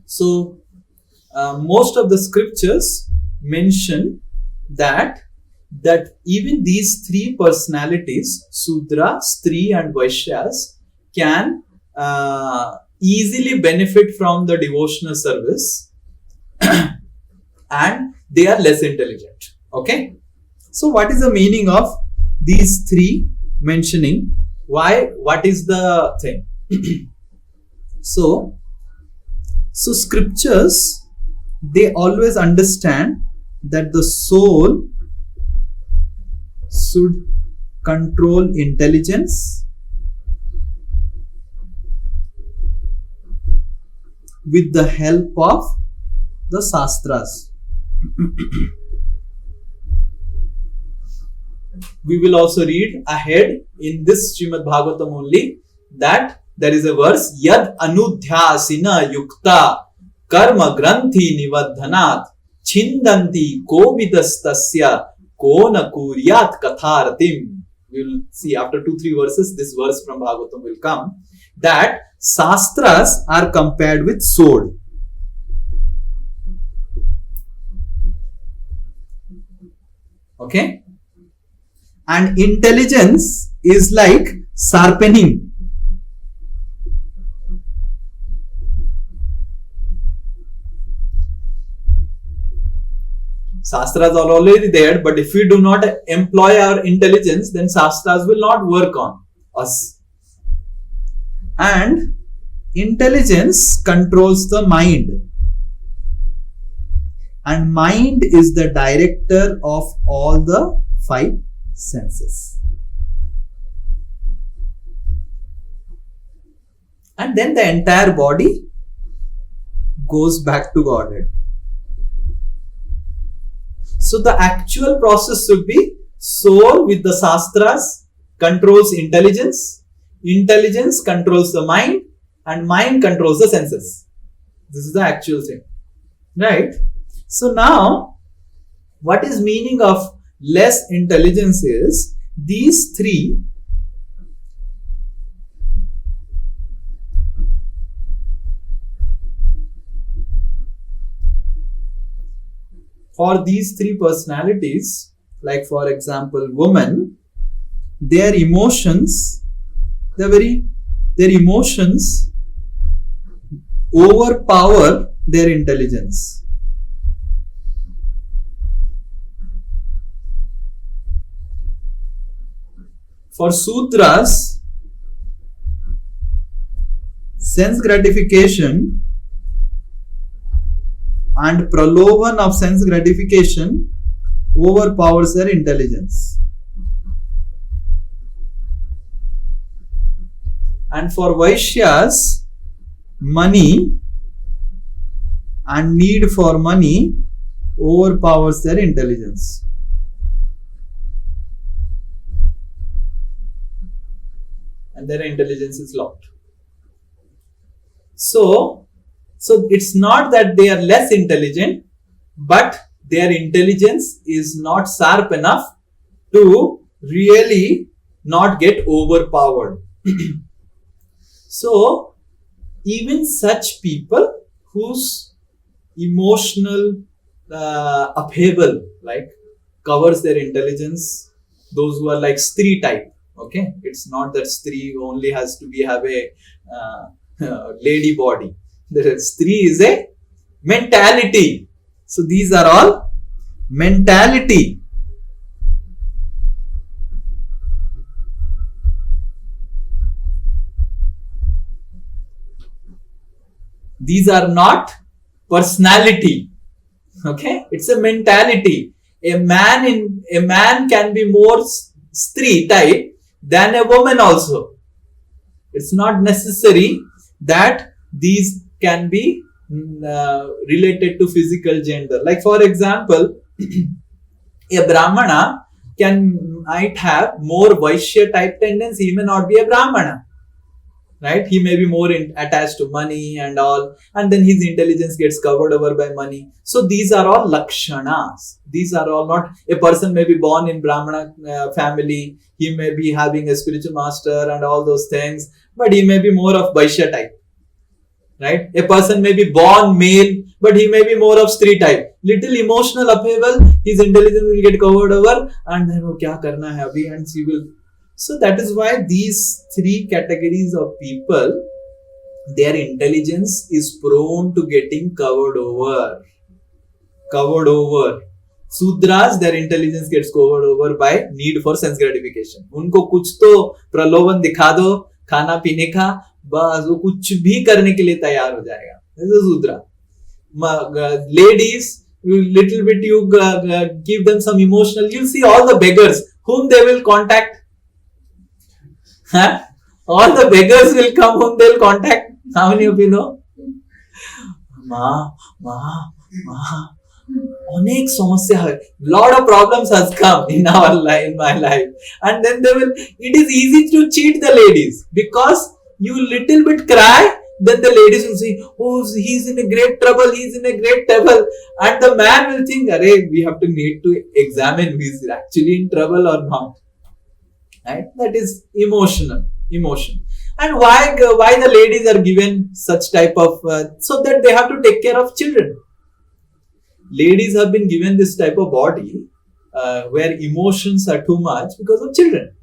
So most of the scriptures mention that even these three personalities, Sudra, Stri and Vaishyas, can easily benefit from the devotional service and they are less intelligent. Okay. So what is the meaning of these three mentioning? Why? What is the thing? So scriptures, they always understand that the soul should control intelligence with the help of the Shastras. We will also read ahead in this Srimad Bhagavatam only that there is a verse, Yad Anudhyasina Yukta Karma Granthi Nivadhanat Chindanti kovidastasya kona kuryat kathartim. We will see after 2-3 verses, this verse from Bhagavatam will come, that Shastras are compared with sword. Okay? And intelligence is like sharpening. Shastras are already there, but if we do not employ our intelligence, then Shastras will not work on us. And intelligence controls the mind. And mind is the director of all the 5 senses. And then the entire body goes back to Godhead. So the actual process should be soul with the Shastras controls intelligence, intelligence controls the mind, and mind controls the senses. This is the actual thing. Right? So now, what is meaning of less intelligence is these 3 for these 3 personalities, like for example, woman, their emotions overpower their intelligence. For Sudras, sense gratification and pralovan of sense gratification overpowers their intelligence. And for Vaishyas, money and need for money overpowers their intelligence. And their intelligence is locked. So it's not that they are less intelligent, but their intelligence is not sharp enough to really not get overpowered. So even such people whose emotional upheaval like covers their intelligence, those who are like Sri type. Okay, it's not that Sri only has to have a lady body. The Sri is a mentality. So these are all mentality. These are not personality. Okay, it's a mentality. A man can be more Sri type than a woman also. It's not necessary that these can be related to physical gender. Like for example, a Brahmana might have more Vaishya type tendency. He may not be a Brahmana. Right? He may be more attached to money and all, and then his intelligence gets covered over by money. So these are all lakshanas. These are all not, a person may be born in Brahmana family, he may be having a spiritual master and all those things, but he may be more of Vaishya type. Right? A person may be born male, but he may be more of Sri type. Little emotional upheaval, his intelligence will get covered over, and then kya karna hai abhi, and she will. So that is why these 3 categories of people, their intelligence is prone to getting covered over. Sudras, their intelligence gets covered over by need for sense gratification. उनको कुछ तो प्रलोभन दिखा दो खाना पीने का, बस वो कुछ भी करने के लिए तैयार हो जाएगा. This is Sudra. Ladies, little bit you give them some emotional, you'll see all the beggars whom they will contact. All the beggars will come whom they will contact. How many of you know? Ma. Anek samasya hai. Lot of problems has come in our life, in my life, and then it is easy to cheat the ladies because you little bit cry, then the ladies will say, oh, he's in a great trouble, he's in a great trouble. And the man will think, we have to need to examine if he's actually in trouble or not. Right? That is emotion. And why the ladies are given such type of, so that they have to take care of children. Ladies have been given this type of body where emotions are too much because of children.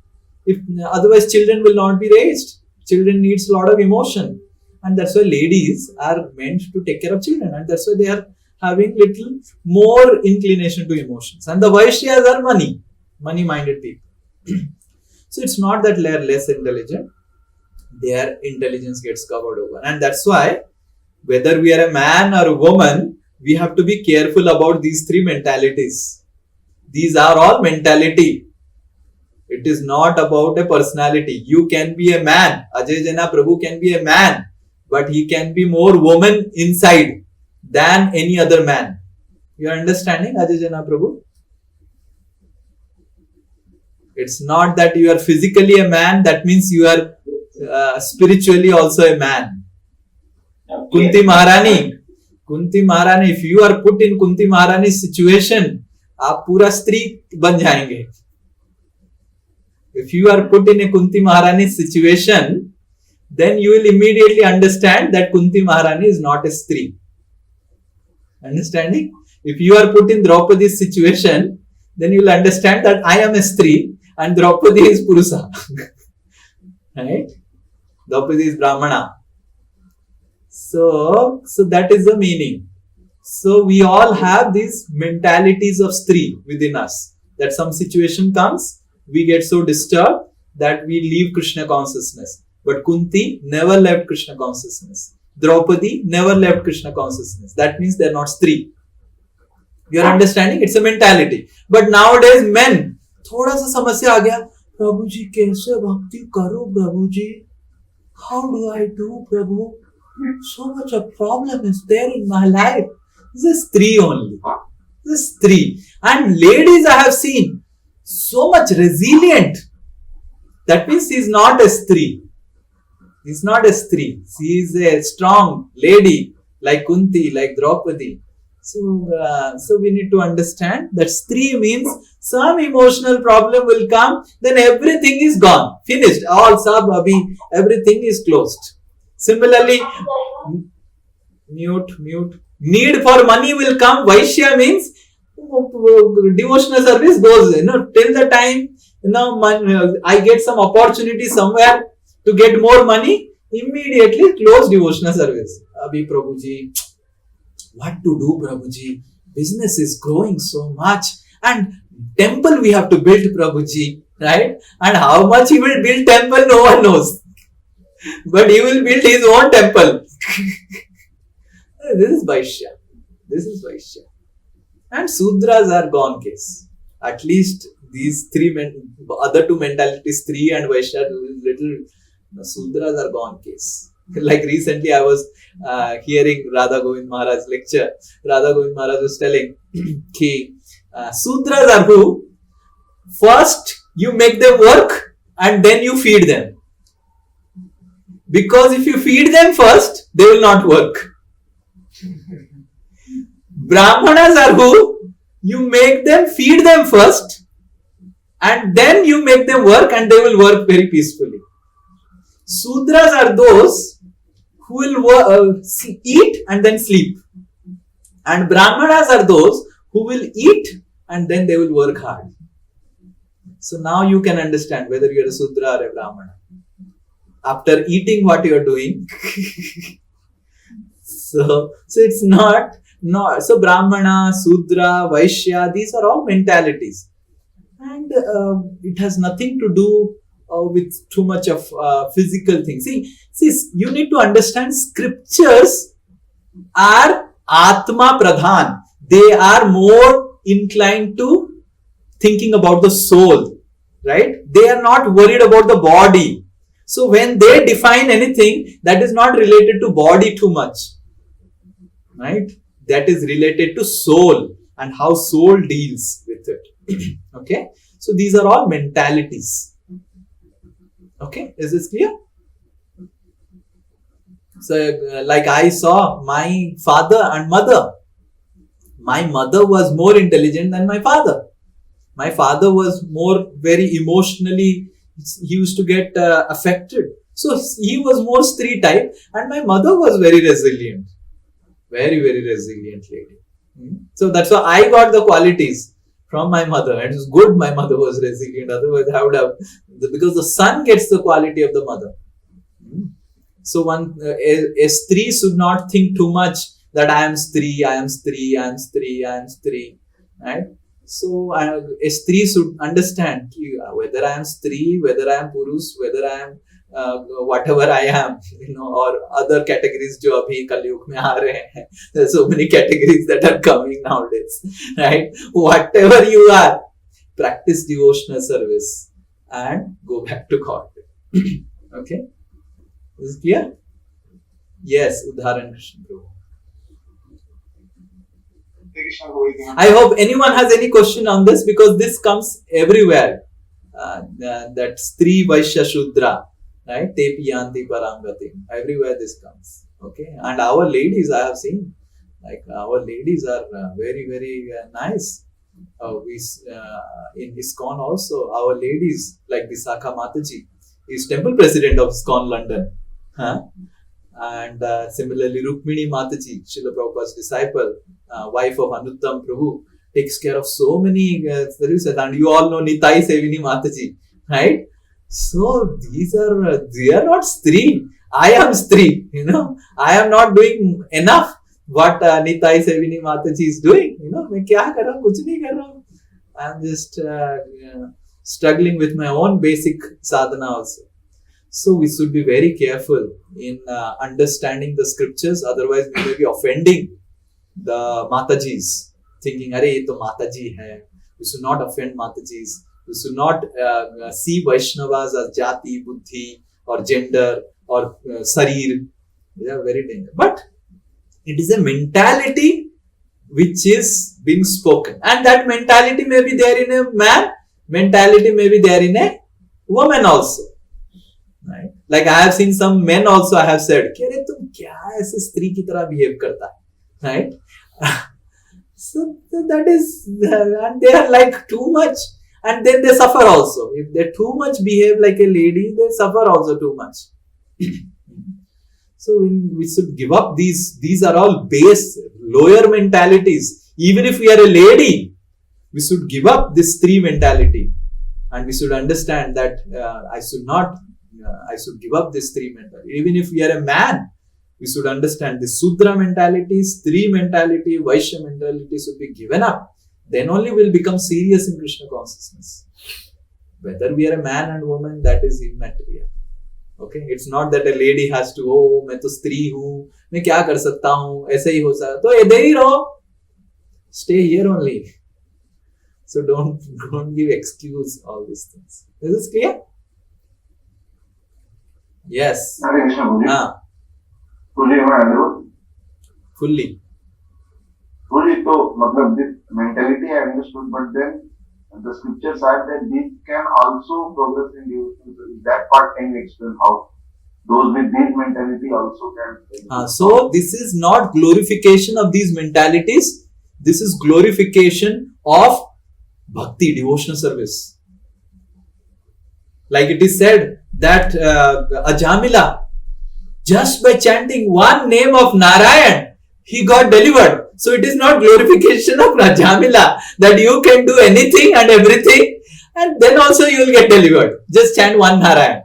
Otherwise, children will not be raised. Children needs a lot of emotion. And that's why ladies are meant to take care of children. And that's why they are having little more inclination to emotions. And the Vaishyas are money-minded people. So it's not that they are less intelligent. Their intelligence gets covered over. And that's why, whether we are a man or a woman, we have to be careful about these three mentalities. These are all mentality. It is not about a personality. You can be a man. Ajay Jana Prabhu can be a man. But he can be more woman inside than any other man. You are understanding, Ajay Jana Prabhu? It's not that you are physically a man, that means you are spiritually also a man. Kunti Maharani, if you are put in Kunti Maharani's situation, आप पूरा स्त्री बन जाएंगे. If you are put in a Kunti Maharani's situation, then you will immediately understand that Kunti Maharani is not a Stri. Understanding? If you are put in Draupadi's situation, then you will understand that I am a Stri and Draupadi is Purusa. Right? Draupadi is Brahmana. So that is the meaning. So we all have these mentalities of Stri within us. That some situation comes, we get so disturbed that we leave Krishna consciousness. But Kunti never left Krishna consciousness. Draupadi never left Krishna consciousness. That means they are not Stri. You are understanding? It's a mentality. But nowadays men, थोड़ा सा समस्या आ गया, प्रभु जी कैसे भक्ति करो प्रभु जी? How do I do Prabhu? So much of problem is there in my life. This is Stri only. This is Stri. And ladies I have seen so much resilient. That means she is not a Stri. She is not a Stri. She is a strong lady like Kunti, like Draupadi. So we need to understand that Stri means some emotional problem will come, then everything is gone, finished. All abhi, everything is closed. Similarly, mute. Need for money will come. Vaishya means devotional service goes, till the time, I get some opportunity somewhere to get more money, immediately close devotional service. Abhi Prabhuji, what to do Prabhuji? Business is growing so much and temple we have to build Prabhuji, right? And how much he will build temple, no one knows. But he will build his own temple. This is Vaishya. And Sudras are gone case. At least these other two mentalities, Stri and Vaishya, Sudras are gone case. Like recently I was hearing Radha Govind Maharaj's lecture. Radha Govind Maharaj was telling, Sudras are who? First you make them work and then you feed them. Because if you feed them first, they will not work. Brahmanas are who? You make them, feed them first and then you make them work and they will work very peacefully. Sudras are those who will eat and then sleep. And Brahmanas are those who will eat and then they will work hard. So now you can understand whether you are a Sudra or a Brahmana. After eating what you are doing. So it's not. So Brahmana, Sudra, Vaishya, these are all mentalities. And it has nothing to do with too much of physical things. See, you need to understand scriptures are Atma Pradhan. They are more inclined to thinking about the soul, right? They are not worried about the body. So when they define anything, that is not related to body too much, right? That is related to soul and how soul deals with it. Okay? So these are all mentalities. Okay? Is this clear? So, like I saw my father and mother. My mother was more intelligent than my father. My father was very emotionally, he used to get affected. So he was more Sri type, and my mother was very resilient. Very, very resilient lady. So that's why I got the qualities from my mother. It was good my mother was resilient. Otherwise, I would have, because the son gets the quality of the mother. So a Sri should not think too much that I am Sri, right? So a Sri should understand whether I am Sri, whether I am Purush, whether I am whatever I am, or other categories जो अभी कलयुग में आ रहे हैं. There are so many categories that are coming nowadays, right? Whatever you are, practice devotional service and go back to God. Okay, is it clear? Yes, Udharan Krishna Prabhu. I hope anyone has any question on this, because this comes everywhere. That Stri Vaishya Shudra, right? Tepi Yanti Parangati. Everywhere this comes. Okay, and our ladies, I have seen, like our ladies are very, very nice. In ISKCON also, our ladies, like Visakha Mataji, is temple president of ISKCON London. And similarly, Rukmini Mataji, Srila Prabhupada's disciple, wife of Anuttam Prabhu, takes care of so many services. And you all know Nitai Sevini Mataji, right? So they are not Stri. I am Stri, I am not doing enough what Nitai Sevini Mataji is doing. मैं क्या कर रहा हूँ, कुछ नहीं कर रहा हूँ. I am just struggling with my own basic sadhana also. So we should be very careful in understanding the scriptures. Otherwise, we may be offending the Matajis, thinking, "Arey, ye to Mataji hai." We should not offend Matajis. We should not see Vaishnavas as jati, buddhi, or gender, or sarir. They are very dangerous. But it is a mentality which is being spoken, and that mentality may be there in a man. Mentality may be there in a woman also. Right? Like I have seen some men also. I have said, "Kya re tum kya aise स्त्री की तरह behave करता है?" Right? So that is, and they are like too much, and then they suffer also. If they too much behave like a lady, they suffer also too much. So we should give up these. These are all base, lower mentalities. Even if we are a lady, we should give up this Sri mentality, and we should understand that I should give up this Sri mentality. Even if we are a man, we should understand the Sudra mentality, Sri mentality, Vaishya mentality should be given up. Then only we will become serious in Krishna consciousness. Whether we are a man and woman, that is immaterial. Okay, it's not that a lady has to, oh, मैं तो स्त्री हूँ, मैं क्या कर सकता हूँ, ऐसे ही हो सकता, तो इधर ही रहो. Stay here only. So don't give excuse all these things. Is this clear? Yes. Fully. So, matlab, this mentality I understood, but then the scriptures are that this can also progress in devotion. That part can you explain how those with this mentality also can. So this is not glorification of these mentalities. This is glorification of Bhakti, devotional service. Like it is said that Ajamila, just by chanting one name of Narayan, he got delivered. So it is not glorification of Ajamila that you can do anything and everything and then also you will get delivered. Just chant one Narayan.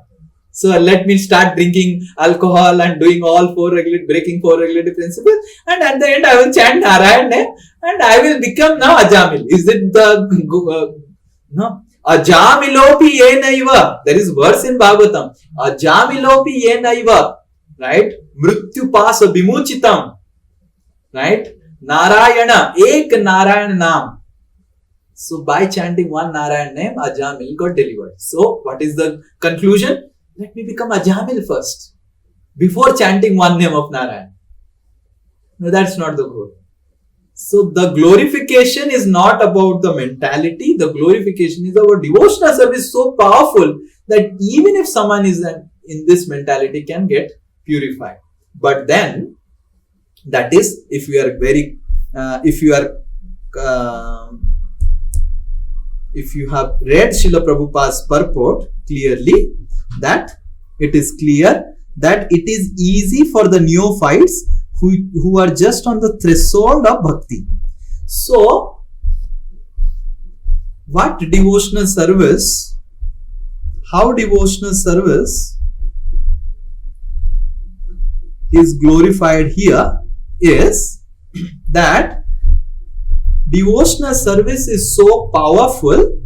So let me start drinking alcohol and doing all breaking four regulative principles, and at the end I will chant Narayan name and I will become now Ajamil. Is it the no? Ajamilopi ye naiva. There is verse in Bhagavatam. Ajamilopi ye naiva. Right? Mrityu pasa vimuchitam. Right? Narayana. Ek Narayan naam. So by chanting one Narayan name, Ajamil got delivered. So what is the conclusion? Let me become Ajamil first. Before chanting one name of Narayan. No, that's not the goal. So the glorification is not about the mentality. The glorification is about devotional service so powerful that even if someone is in this mentality can get purified. But then, that is, if you are very, if you have read Srila Prabhupada's purport clearly, that it is clear that it is easy for the neophytes who are just on the threshold of bhakti. So, what devotional service, how devotional service is glorified here is that devotional service is so powerful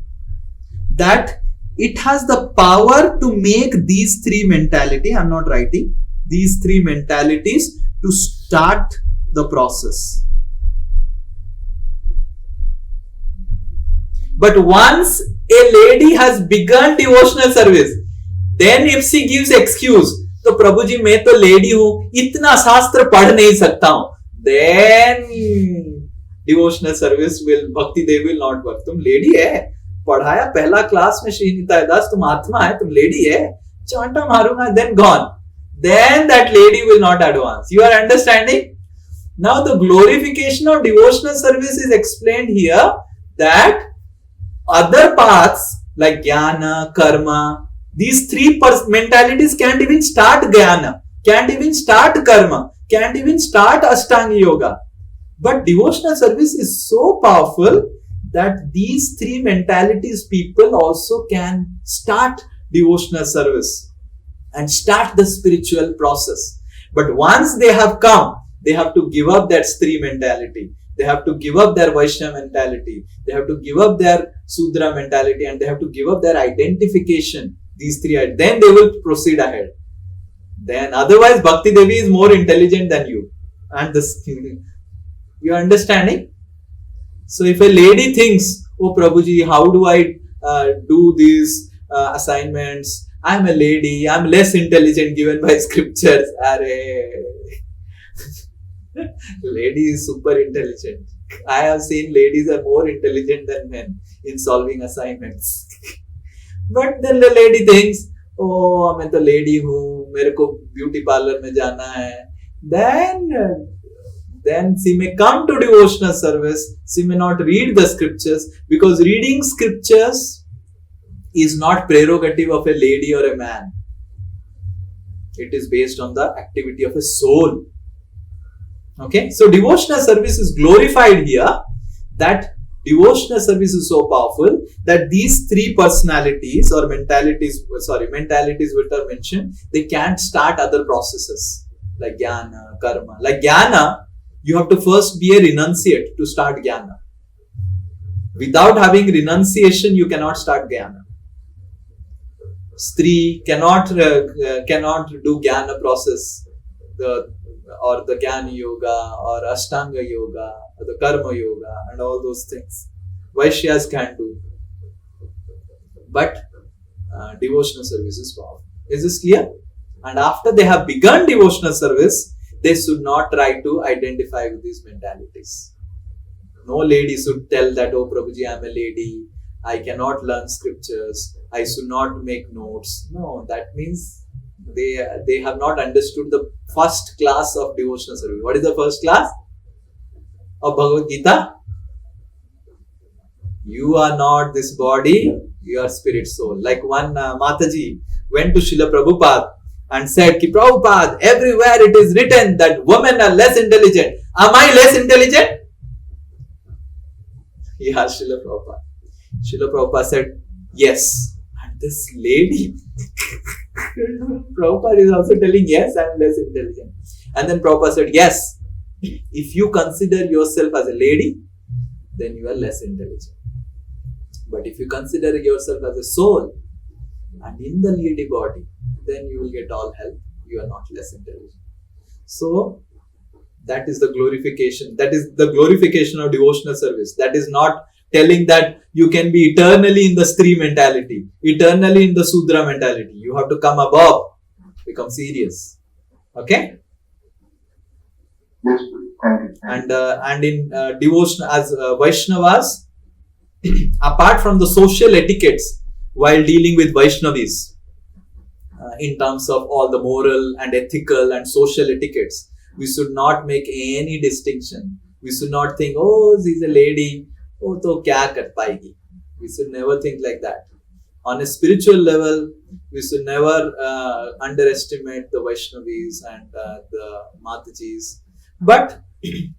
that it has the power to make these three mentalities, I am not writing, these three mentalities to start the process. But once a lady has begun devotional service, then if she gives excuse, तो प्रभु जी मैं तो lady हूं, इतना शास्त्र पढ़ नहीं सकता हूं, then devotional service will, Bhakti Dev will not work. तुम लेडी है, पढ़ाया पहला क्लास में श्री निताई दास, तुम आत्मा है, तुम लेडी है, चांटा मारूंगा, then gone. Then that lady will not advance. You are understanding? Now the glorification of devotional service is explained here, that other paths like jnana, karma, these three mentalities can't even start jnana, can't even start karma, can't even start ashtanga yoga. But devotional service is so powerful that these three mentalities people also can start devotional service and start the spiritual process. But once they have come, they have to give up that Stri mentality. They have to give up their Vaishnava mentality. They have to give up their Sudra mentality, and they have to give up their identification. These three, then they will proceed ahead. Then otherwise Bhakti Devi is more intelligent than you. And this, you are understanding? So if a lady thinks, oh Prabhuji, how do I do these assignments? I am a lady, I am less intelligent given by scriptures. Lady is super intelligent. I have seen ladies are more intelligent than men in solving assignments. But then the lady thinks, oh, मैं तो lady हूँ, मेरे को beauty parlor में जाना है. Then she may come to devotional service. She may not read the scriptures, because reading scriptures is not prerogative of a lady or a man. It is based on the activity of a soul. Okay, so devotional service is glorified here, that devotional service is so powerful that these three personalities or mentalities which are mentioned, they can't start other processes like jnana, karma. Like jnana, you have to first be a renunciate to start jnana. Without having renunciation, you cannot start jnana. Stri cannot do jnana process, or the Jnana Yoga, or Ashtanga Yoga, or the Karma Yoga, and all those things. Vaishyas can do. But devotional service is powerful. Is this clear? And after they have begun devotional service, they should not try to identify with these mentalities. No lady should tell that, oh Prabhuji, I am a lady, I cannot learn scriptures, I should not make notes. No, that means they have not understood the first class of devotional service. What is the first class of Bhagavad Gita? You are not this body, you are spirit soul. Like one Mataji went to Srila Prabhupada and said, Ki Prabhupada, everywhere it is written that women are less intelligent. Am I less intelligent? He asked Srila Prabhupada. Srila Prabhupada said, yes. And this lady, Prabhupada is also telling, yes, I am less intelligent. And then Prabhupada said, yes, if you consider yourself as a lady, then you are less intelligent. But if you consider yourself as a soul and in the lady body, then you will get all help. You are not less intelligent. So, that is the glorification. That is the glorification of devotional service. That is not telling that you can be eternally in the Stri mentality, eternally in the Sudra mentality. You have to come above, become serious. Okay? Yes, thank you. And in devotion as Vaishnavas, apart from the social etiquettes while dealing with Vaishnavis, in terms of all the moral and ethical and social etiquettes. We should not make any distinction. We should not think, oh, she's a lady, oh, to kya kar paegi. We should never think like that. On a spiritual level, we should never underestimate the Vaishnavis and the Matajis. But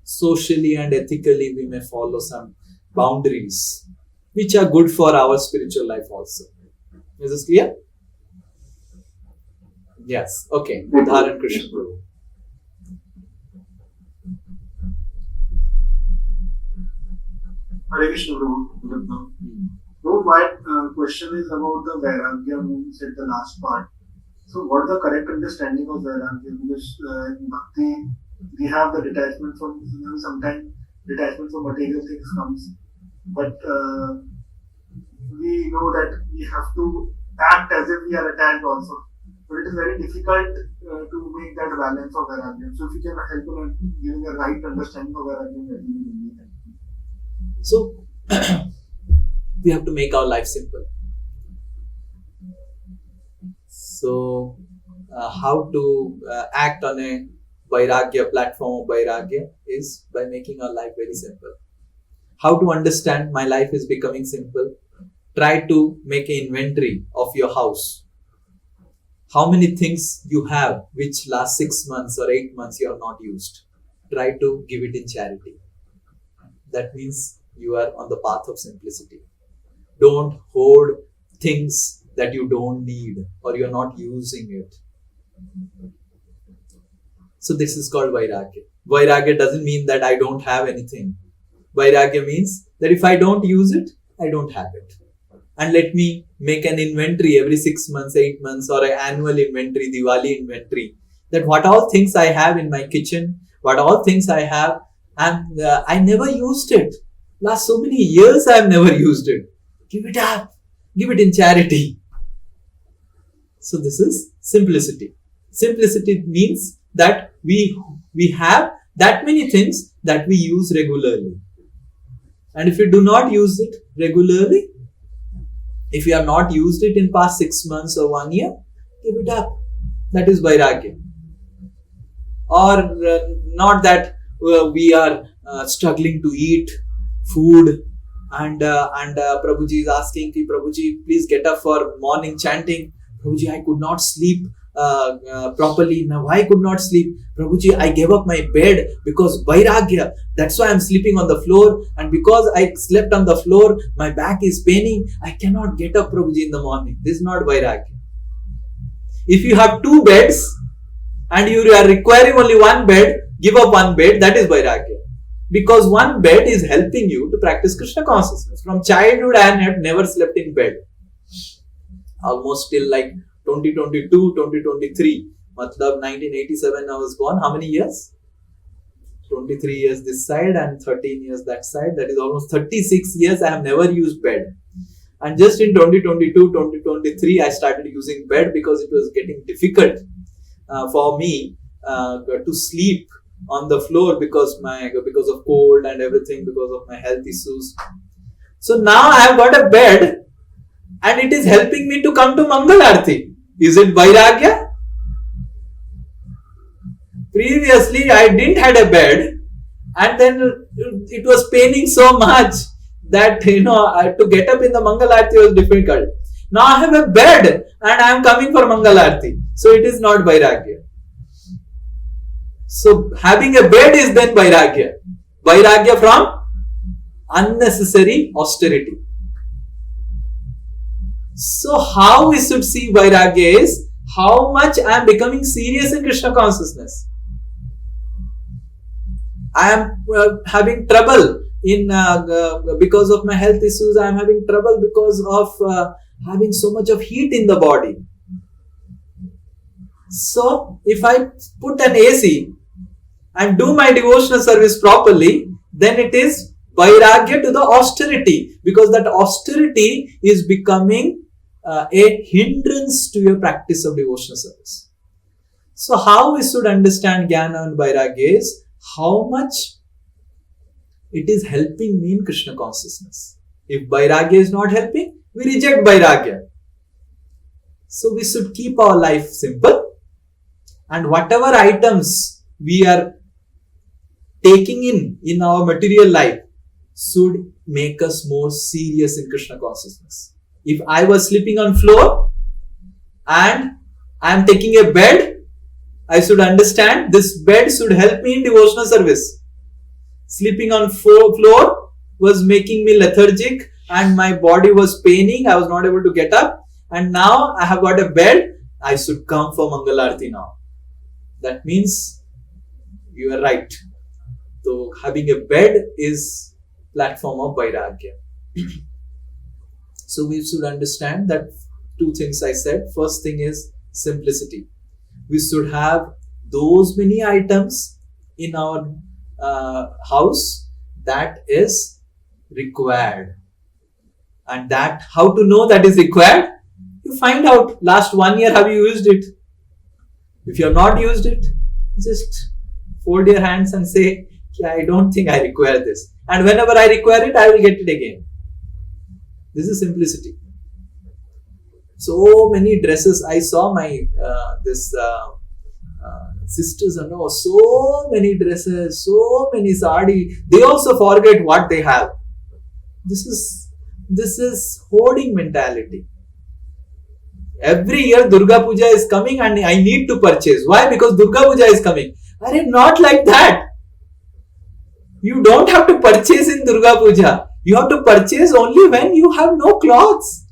socially and ethically, we may follow some boundaries which are good for our spiritual life also. Is this clear? Yes. Okay. Dharan Krishna Prabhu. Hare Krishna Prabhu. So my question is about the Vairagya we said the last part. So what is the correct understanding of Vairagya? Because in Bhakti we have the detachment from, sometimes detachment from material things comes. But we know that we have to act as if we are attached also. But it is very difficult to make that balance of Vairagya. So if you can help in giving a right understanding of Vairagya. So, we have to make our life simple. So, how to act on a Vairagya platform of Vairagya is by making our life very simple. How to understand my life is becoming simple? Try to make an inventory of your house. How many things you have which last 6 months or 8 months you have not used? Try to give it in charity. That means you are on the path of simplicity. Don't hoard things that you don't need or you're not using it. So this is called Vairagya. Vairagya doesn't mean that I don't have anything. Vairagya means that if I don't use it, I don't have it. And let me make an inventory every 6 months, 8 months or an annual inventory, Diwali inventory. That what all things I have in my kitchen, what all things I have, and I never used it. Last so many years I have never used it. Give it up. Give it in charity. So this is simplicity. Simplicity means that we have that many things that we use regularly. And if you do not use it regularly, if you have not used it in past 6 months or 1 year, give it up. That is Vairagya. Or not that we are struggling to eat food and Prabhuji is asking, Prabhuji, please get up for morning chanting. Prabhuji, I could not sleep properly. Now why I could not sleep? Prabhuji, I gave up my bed because Vairagya. That's why I'm sleeping on the floor. And because I slept on the floor, my back is paining. I cannot get up, Prabhuji, in the morning. This is not Vairagya. If you have 2 beds and you are requiring only 1 bed, give up 1 bed. That is Vairagya. Because 1 bed is helping you to practice Krishna consciousness. From childhood, I have never slept in bed. Almost till like 2022, 2023. Matlab 1987 I was born. How many years? 23 years this side and 13 years that side. That is almost 36 years I have never used bed. And just in 2022, 2023 I started using bed because it was getting difficult for me to sleep on the floor because of cold and everything, because of my health issues. So now I have got a bed and it is helping me to come to Mangal Aarti. Is it Vairagya? Previously I didn't had a bed and then it was paining so much that to get up in the Mangal Aarti was difficult. Now I have a bed and I am coming for Mangal Aarti. So it is not Vairagya. So having a bed is then Vairagya. Vairagya from unnecessary austerity. So how we should see Vairagya is how much I am becoming serious in Krishna consciousness. I am having trouble in because of my health issues. I am having trouble because of having so much of heat in the body. So if I put an AC and do my devotional service properly, then it is Vairagya to the austerity, because that austerity is becoming a hindrance to your practice of devotional service. So how we should understand Jnana and Vairagya is how much it is helping me in Krishna consciousness. If Vairagya is not helping, we reject Vairagya. So we should keep our life simple, and whatever items we are taking in our material life should make us more serious in Krishna consciousness. If I was sleeping on floor and I am taking a bed, I should understand this bed should help me in devotional service. Sleeping on floor was making me lethargic and my body was paining. I was not able to get up. And now I have got a bed. I should come for Mangalarti now. That means you are right. So having a bed is platform of Vairagya. So we should understand that two things I said. First thing is simplicity. We should have those many items in our house that is required. And that, how to know that is required? You find out last 1 year have you used it. If you have not used it, just fold your hands and say, yeah, I don't think I require this. And whenever I require it, I will get it again. This is simplicity. So many dresses. I saw my sisters and all, so many dresses, so many sari. They also forget what they have. This is hoarding mentality. Every year Durga Puja is coming and I need to purchase. Why? Because Durga Puja is coming. I am not like that. You don't have to purchase in Durga Puja. You have to purchase only when you have no clothes.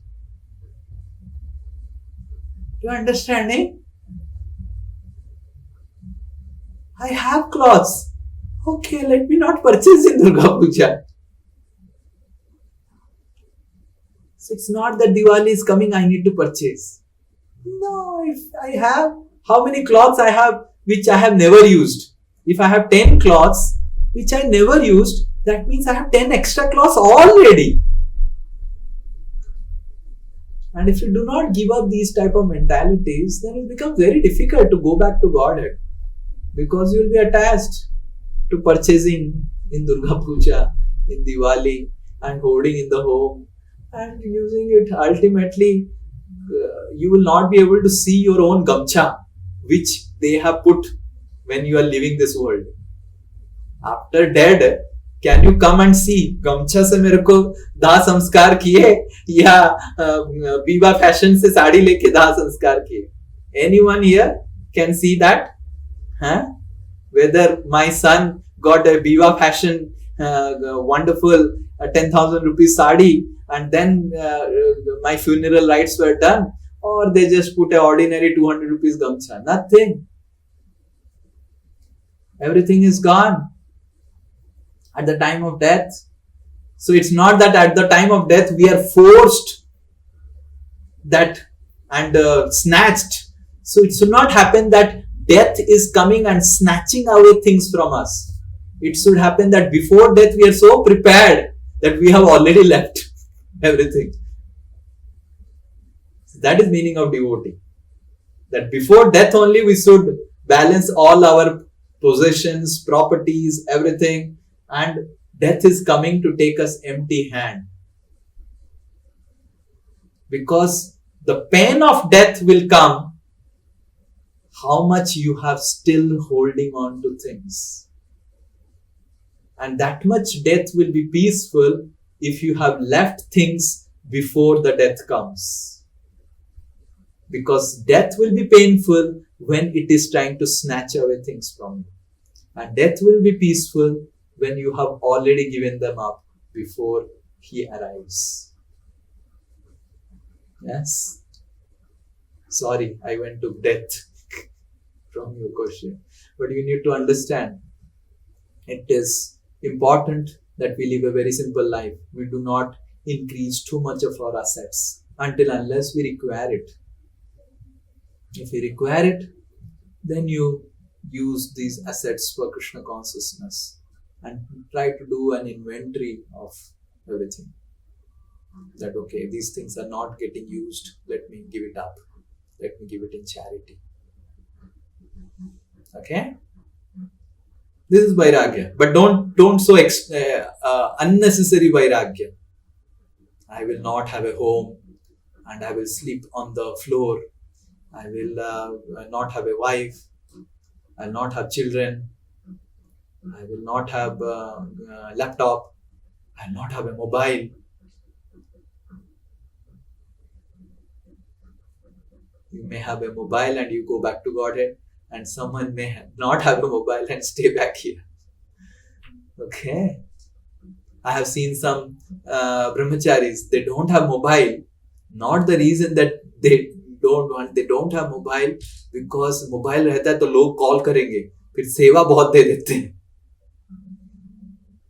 You understanding? I have clothes. Okay, let me not purchase in Durga Puja. So it's not that Diwali is coming, I need to purchase. No, if I have, how many clothes I have which I have never used? If I have 10 clothes which I never used, that means I have 10 extra clothes already. And if you do not give up these type of mentalities, then it becomes very difficult to go back to Godhead. Because you will be attached to purchasing in Durga Puja, in Diwali, and hoarding in the home, and using it. Ultimately, you will not be able to see your own gamcha, which they have put when you are leaving this world. After dead, can you come and see gamcha se mere ko dah samskar kiye ya Biba fashion se saadi leke dah samskar kiye? Anyone here can see that? Whether my son got a Biva fashion wonderful 10,000 rupees sari and then my funeral rites were done, or they just put a ordinary 200 rupees gamcha. Nothing. Everything is gone at the time of death. So it's not that at the time of death we are forced that and snatched. So it should not happen that death is coming and snatching away things from us. It should happen that before death we are so prepared that we have already left everything. That is meaning of devotee. That before death only we should balance all our possessions, properties, everything, and death is coming to take us empty hand. Because the pain of death will come how much you have still holding on to things. And that much death will be peaceful if you have left things before the death comes. Because death will be painful when it is trying to snatch away things from you. And death will be peaceful when you have already given them up before he arrives. Yes? Sorry, I went to death from your question. But you need to understand, it is important that we live a very simple life. We do not increase too much of our assets until unless we require it. If you require it, then you use these assets for Krishna consciousness and try to do an inventory of everything. That okay, these things are not getting used, let me give it up. Let me give it in charity. Okay? This is Vairagya. But don't so unnecessary Vairagya. I will not have a home. and I will sleep on the floor. I will not have a wife. I will not have children. I will not have a laptop. I will not have a mobile. You may have a mobile and you go back to Godhead, and someone may not have a mobile and stay back here. Okay. I have seen some brahmacharis, they don't have mobile. Not the reason that they don't have mobile, because mobile रहता है तो लोग call करेंगे, फिर सेवा बहुत दे देते हैं.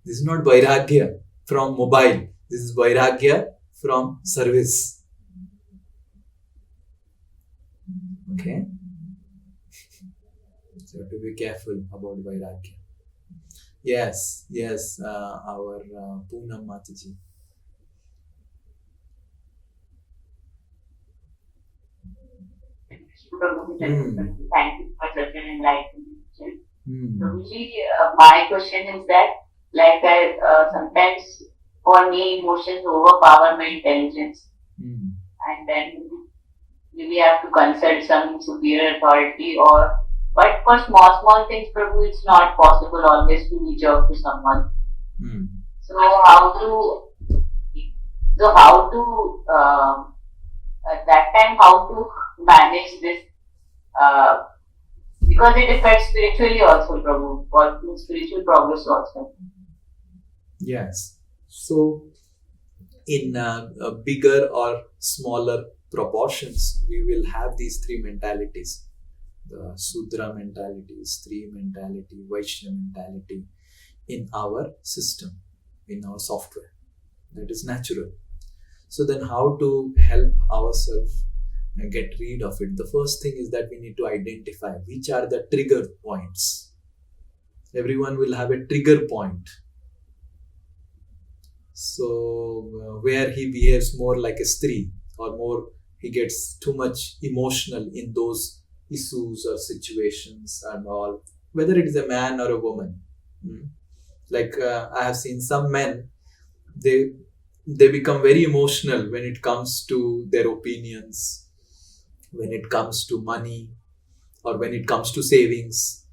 This is not vairagya from mobile. This is vairagya from service. Okay. So to be careful about vairagya. Yes, our Poonam Mataji. Thank you for such an enlightening question. So really, my question is that, like, sometimes for me emotions overpower my intelligence, and then maybe I have to consult some superior authority, but for small things, Prabhu, it's not possible always to reach out to someone. So how to at that time, how to manage this, because it affects spiritually also, Prabhu, for spiritual progress also. Yes. So in bigger or smaller proportions, we will have these three mentalities. The Sudra mentality, Stri mentality, Vaishya mentality in our system, in our software. That is natural. So then how to help ourselves get rid of it? The first thing is that we need to identify which are the trigger points. Everyone will have a trigger point. So where he behaves more like a Stri, or more he gets too much emotional in those issues or situations and all, whether it is a man or a woman. Like I have seen some men, they become very emotional when it comes to their opinions, when it comes to money, or when it comes to savings.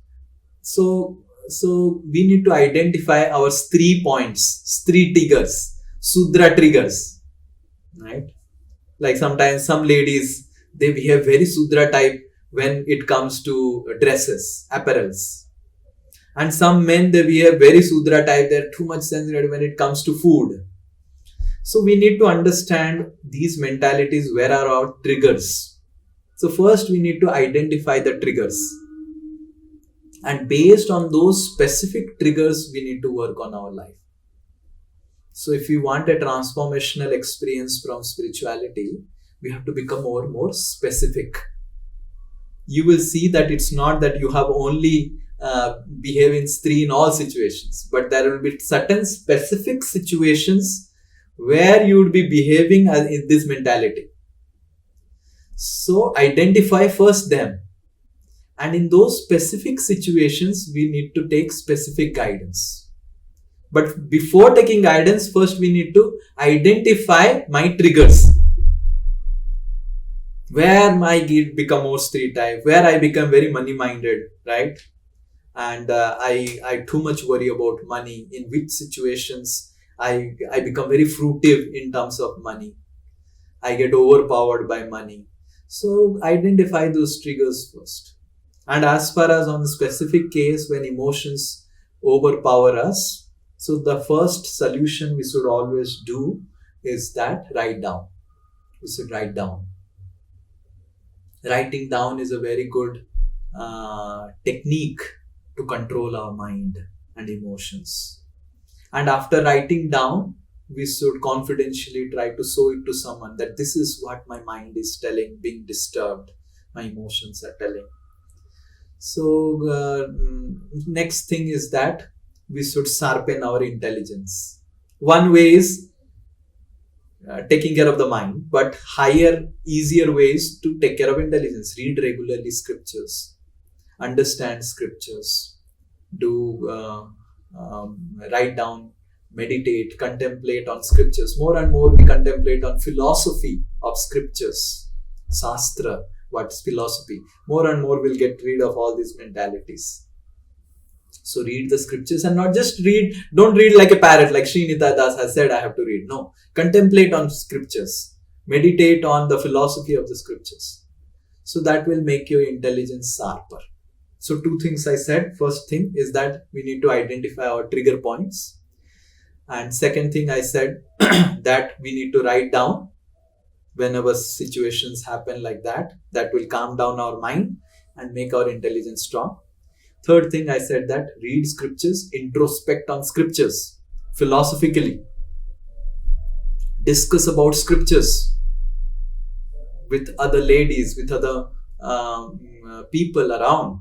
So we need to identify our Stri points, Stri triggers, Sudra triggers, right? Like sometimes some ladies, they behave very Sudra type when it comes to dresses, apparels. And some men, they behave very Sudra type, they're too much sensitive when it comes to food. So we need to understand these mentalities, where are our triggers. So first we need to identify the triggers. And based on those specific triggers, we need to work on our life. So if we want a transformational experience from spirituality, we have to become more specific. You will see that it's not that you have only behave in Stri in all situations, but there will be certain specific situations where you would be behaving in this mentality. So identify first them. And in those specific situations, we need to take specific guidance. But before taking guidance, first we need to identify my triggers. Where I become more Stri type, where I become very money-minded, right? And I too much worry about money. In which situations I become very fruitive in terms of money. I get overpowered by money. So identify those triggers first. And as far as on the specific case when emotions overpower us, so the first solution we should always do is that write down. We should write down. Writing down is a very good technique to control our mind and emotions. And after writing down, we should confidentially try to show it to someone that this is what my mind is telling, being disturbed, my emotions are telling. So next thing is that we should sharpen our intelligence. One way is taking care of the mind, but higher, easier ways to take care of intelligence. Read regularly scriptures, understand scriptures, do write down meditate, contemplate on scriptures. More and more we contemplate on philosophy of scriptures, Shastra, what's philosophy. More and more we'll get rid of all these mentalities. So read the scriptures and not just read, don't read like a parrot, like Sri Nitai Das has said, I have to read. No, contemplate on scriptures. Meditate on the philosophy of the scriptures. So that will make your intelligence sharper. So 2 things I said. First thing is that we need to identify our trigger points. And second thing I said that we need to write down whenever situations happen like that. That will calm down our mind and make our intelligence strong. Third thing I said that read scriptures, introspect on scriptures philosophically. Discuss about scriptures with other ladies, with other people around.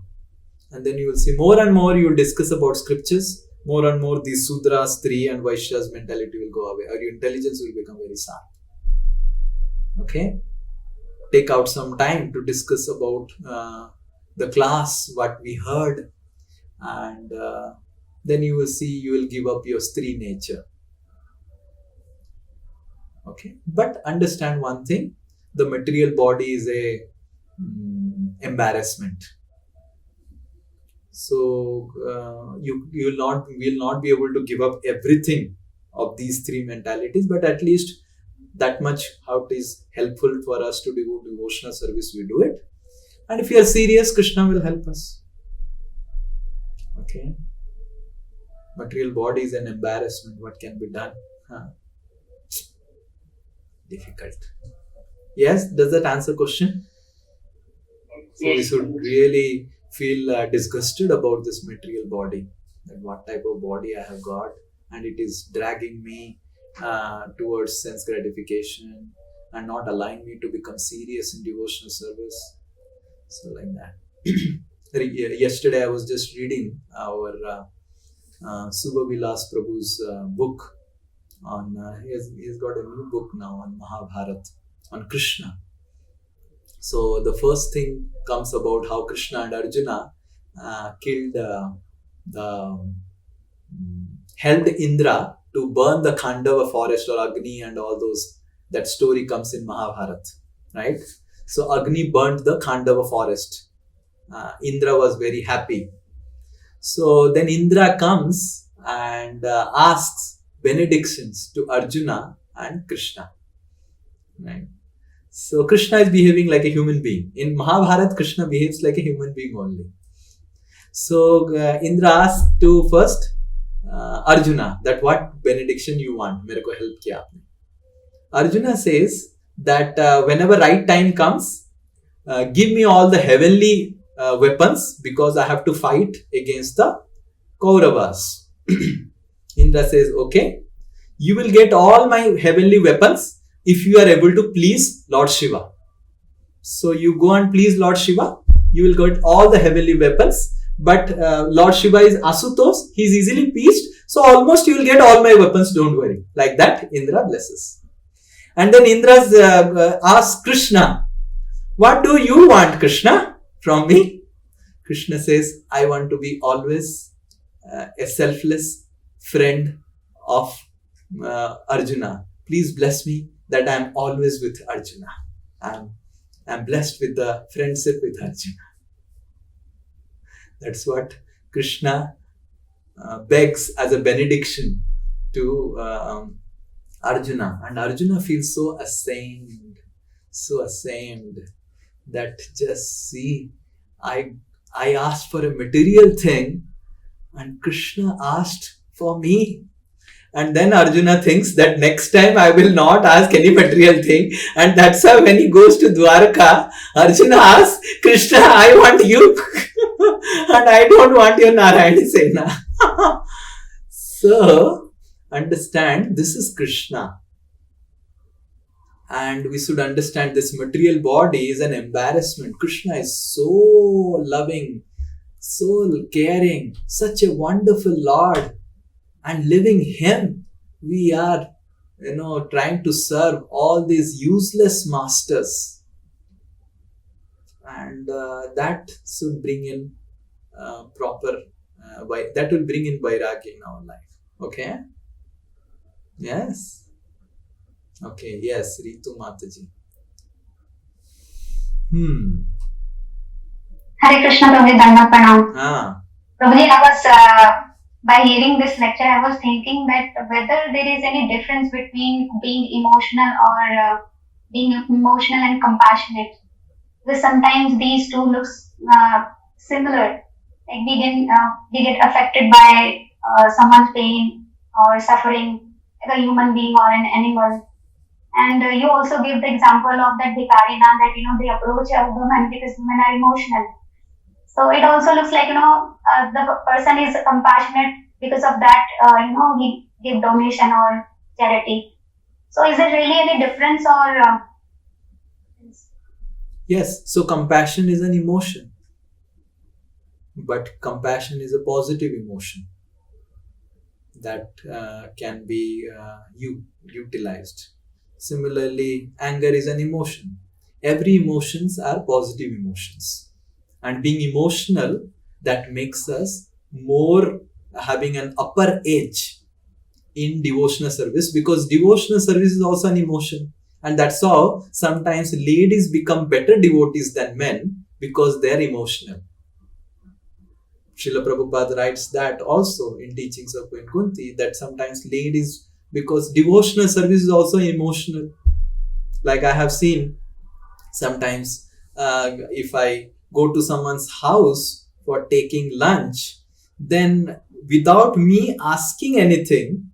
And then you will see more and more you will discuss about scriptures, more and more these Sudras, Stri and Vaishyas mentality will go away, or your intelligence will become very sharp. Okay? Take out some time to discuss about the class, what we heard, and then you will see you will give up your Stri nature. Okay? But understand one thing, the material body is a embarrassment. So you will not be able to give up everything of these 3 mentalities, but at least that much how it is helpful for us to do devotional service, we do it. And if you are serious, Krishna will help us. Okay. Material body is an embarrassment. What can be done? Difficult. Yes, does that answer question? So we should really feel disgusted about this material body, that what type of body I have got, and it is dragging me towards sense gratification and not allowing me to become serious in devotional service. So like that. Yesterday I was just reading our Subha Vilas Prabhu's book on, he's got a new book now on Mahabharata, on Krishna. So the first thing comes about how Krishna and Arjuna helped Indra to burn the Khandava forest or Agni and all those. That story comes in Mahabharata, right? So Agni burnt the Khandava forest. Indra was very happy. So then Indra comes and asks benedictions to Arjuna and Krishna, right? So Krishna is behaving like a human being. In Mahabharata, Krishna behaves like a human being only. So Indra asked to first Arjuna that what benediction you want, mere ko help kiya aapne. Arjuna says that whenever right time comes, give me all the heavenly weapons because I have to fight against the Kauravas. Indra says, okay, you will get all my heavenly weapons if you are able to please Lord Shiva. So you go and please Lord Shiva, you will get all the heavenly weapons. But Lord Shiva is Asutos, he is easily pleased. So almost you will get all my weapons, don't worry. Like that, Indra blesses. And then Indra asks Krishna, what do you want, Krishna, from me? Krishna says, I want to be always a selfless friend of Arjuna. Please bless me that I am always with Arjuna. I am blessed with the friendship with Arjuna. That's what Krishna begs as a benediction to Arjuna. And Arjuna feels so ashamed that just see, I asked for a material thing and Krishna asked for me. And then Arjuna thinks that next time I will not ask any material thing. And that's why when he goes to Dwarka, Arjuna asks, Krishna, I want you. And I don't want your Narayana Sena. So, understand, this is Krishna. And we should understand this material body is an embarrassment. Krishna is so loving, so caring, such a wonderful Lord. And living Him, we are, trying to serve all these useless masters. And that should bring in that will bring in vairagya in our life. Okay? Yes. Okay. Yes, Ritu Mataji. Hare Krishna, Prabhuji, Danda Pranam. Ah. Prabhuji, by hearing this lecture, I was thinking that whether there is any difference between being emotional or being emotional and compassionate. Because sometimes these two looks similar. Like we get affected by someone's pain or suffering, like a human being or an animal. And you also give the example of that Bhikarina that they approach a woman because women are emotional. So it also looks like the person is compassionate because of that. He give donation or charity. So is there really any difference or? Yes. So compassion is an emotion, but compassion is a positive emotion that can be utilized. Similarly, anger is an emotion. Every emotions are positive emotions. And being emotional, that makes us more having an upper edge in devotional service, because devotional service is also an emotion. And that's how sometimes ladies become better devotees than men because they are emotional. Srila Prabhupada writes that also in teachings of Queen Kunti, that sometimes ladies, because devotional service is also emotional. Like I have seen sometimes if I go to someone's house for taking lunch, then without me asking anything,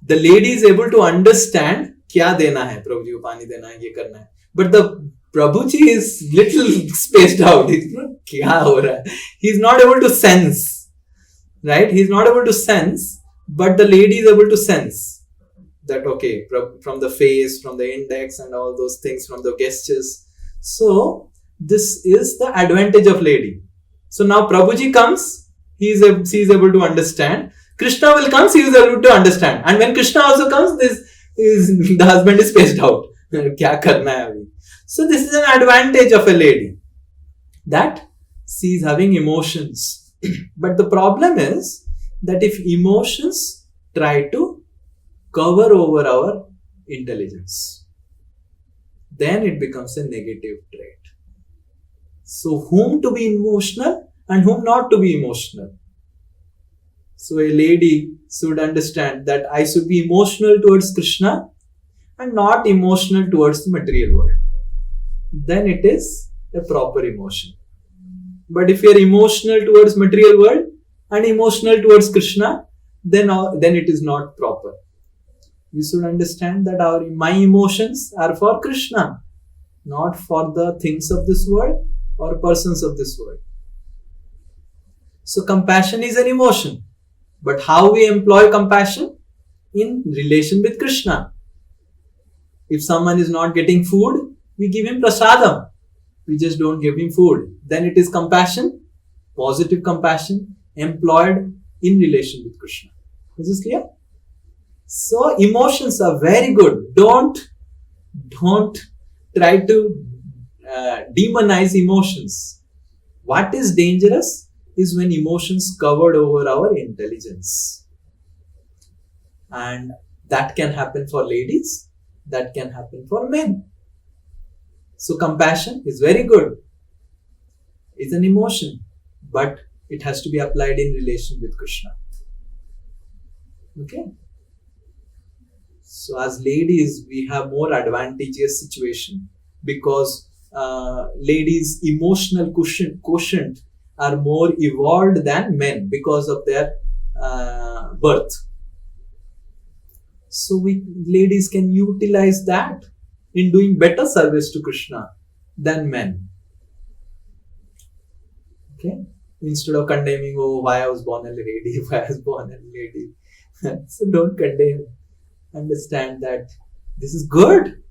the lady is able to understand क्या देना है, प्रभु जी को पानी देना है, ये करना है. But the Prabhuji is little spaced out. क्या हो रहा है? He's not able to sense, right? He's not able to sense, but the lady is able to sense that, okay, from the face, from the index and all those things, from the gestures. So this is the advantage of lady. So now Prabhuji comes, she is able to understand. Krishna will come, she is able to understand. And when Krishna also comes, the husband is spaced out. क्या करना है अभी? So this is an advantage of a lady, that she is having emotions. But the problem is that if emotions try to cover over our intelligence, then it becomes a negative trait. So whom to be emotional and whom not to be emotional? So a lady should understand that I should be emotional towards Krishna and not emotional towards the material world. Then it is a proper emotion. But if you are emotional towards material world and emotional towards Krishna, then it is not proper. You should understand that my emotions are for Krishna, not for the things of this world or persons of this world. So compassion is an emotion. But how we employ compassion? In relation with Krishna. If someone is not getting food, we give him prasadam. We just don't give him food. Then it is compassion, positive compassion, employed in relation with Krishna. Is this clear? So emotions are very good. Don't try to demonize emotions. What is dangerous is when emotions covered over our intelligence. And that can happen for ladies, that can happen for men. So compassion is very good. It's an emotion, but it has to be applied in relation with Krishna. Okay? So as ladies, we have more advantageous situation because ladies' emotional quotient are more evolved than men because of their birth. So ladies can utilize that in doing better service to Krishna than men. Okay? Instead of condemning, oh, why I was born a lady, why I was born a lady. So don't condemn. Understand that this is good.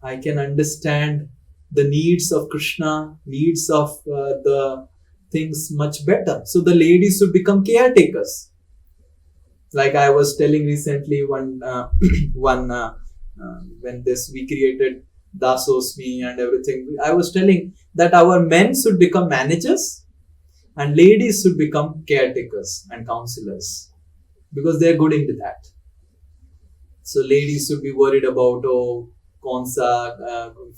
I can understand the needs of Krishna, needs of the things much better. So the ladies should become caretakers. Like I was telling recently when we created Dasosmi and everything, I was telling that our men should become managers and ladies should become caretakers and counselors because they are good into that. So ladies should be worried about,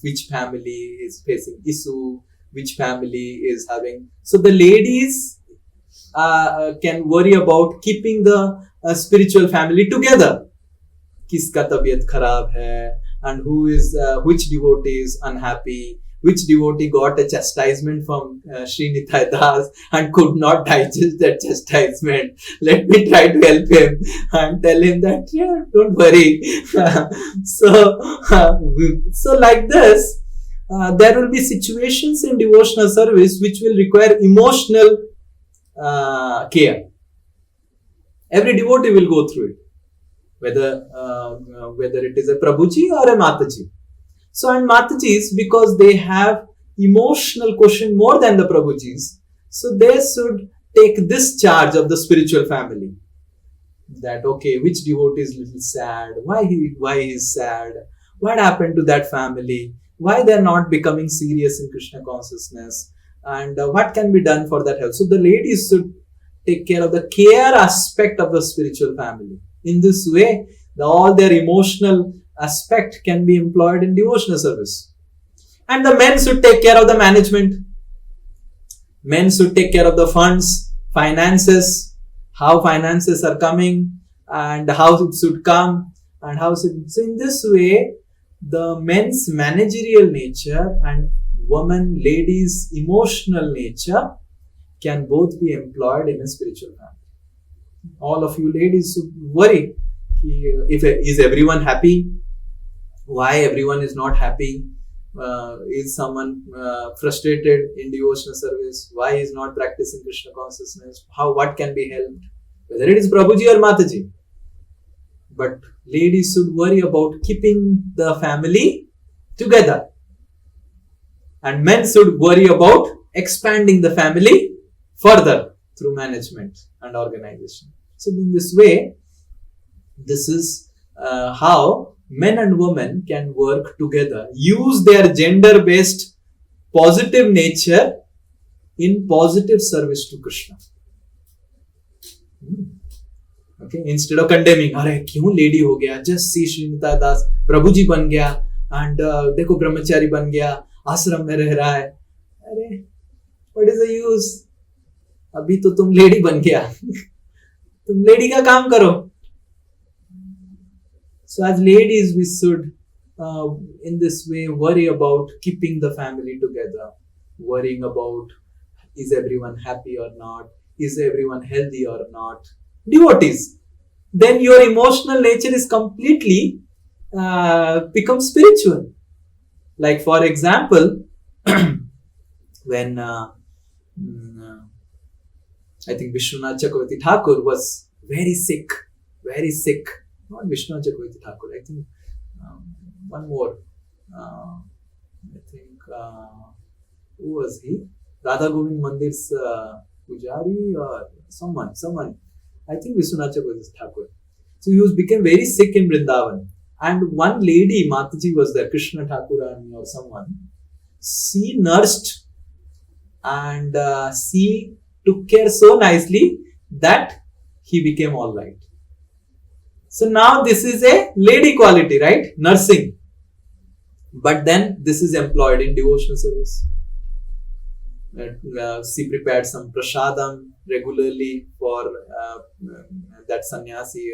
which family is facing issue, which family is having. So the ladies can worry about keeping the spiritual family together. Kiska tabiyat kharab hai, and which devotee is unhappy, which devotee got a chastisement from Sri Nitai Das and could not digest that chastisement. Let me try to help him and tell him that, don't worry. So like this, there will be situations in devotional service which will require emotional care. Every devotee will go through it, whether it is a Prabhuji or a Mataji. So, and Matajis, because they have emotional quotient more than the Prabhujis, so they should take this charge of the spiritual family. That, okay, which devotee is little sad, why he is sad, what happened to that family, why they are not becoming serious in Krishna consciousness, and what can be done for that help. So the ladies should take care of the care aspect of the spiritual family. In this way, all their emotional aspect can be employed in devotional service. And the men should take care of the management. Men should take care of the funds, finances, how finances are coming and how it should come and how so in this way, the men's managerial nature and ladies' emotional nature can both be employed in a spiritual family. All of you ladies should worry, is everyone happy? Why everyone is not happy? Is someone frustrated in devotional service? Why is not practicing Krishna consciousness? What can be helped? Whether it is Prabhuji or Mataji. But ladies should worry about keeping the family together. And men should worry about expanding the family further through management and organization. So in this way, this is how men and women can work together, use their gender-based positive nature in positive service to Krishna. Okay, instead of condemning, अरे क्यों lady हो गया, just see Sri Nitai Das प्रभुजी बन गया and देखो ब्रह्मचारी बन गया, आश्रम में रह रहा है. अरे, what is the use? अभी तो तुम लेडी बन गया. तुम लेडी का काम करो. So as ladies, we should in this way worry about keeping the family together, worrying about is everyone happy or not, is everyone healthy or not. Devotees, then your emotional nature is completely become spiritual. Like for example, when I think Vishwanath Chakravarti Thakur was very sick. Not Vishwanath Chakravarti Thakur, I think one more. I think who was he? Radha Govind Mandir's Pujari or someone. I think Vishwanath Chakravarti Thakur. So he became very sick in Vrindavan. And one lady, Mataji was there, Krishna Thakurani or someone. She nursed and she took care so nicely that he became all right. So now this is a lady quality, right? Nursing. But then this is employed in devotional service. She prepared some prasadam regularly for that sannyasi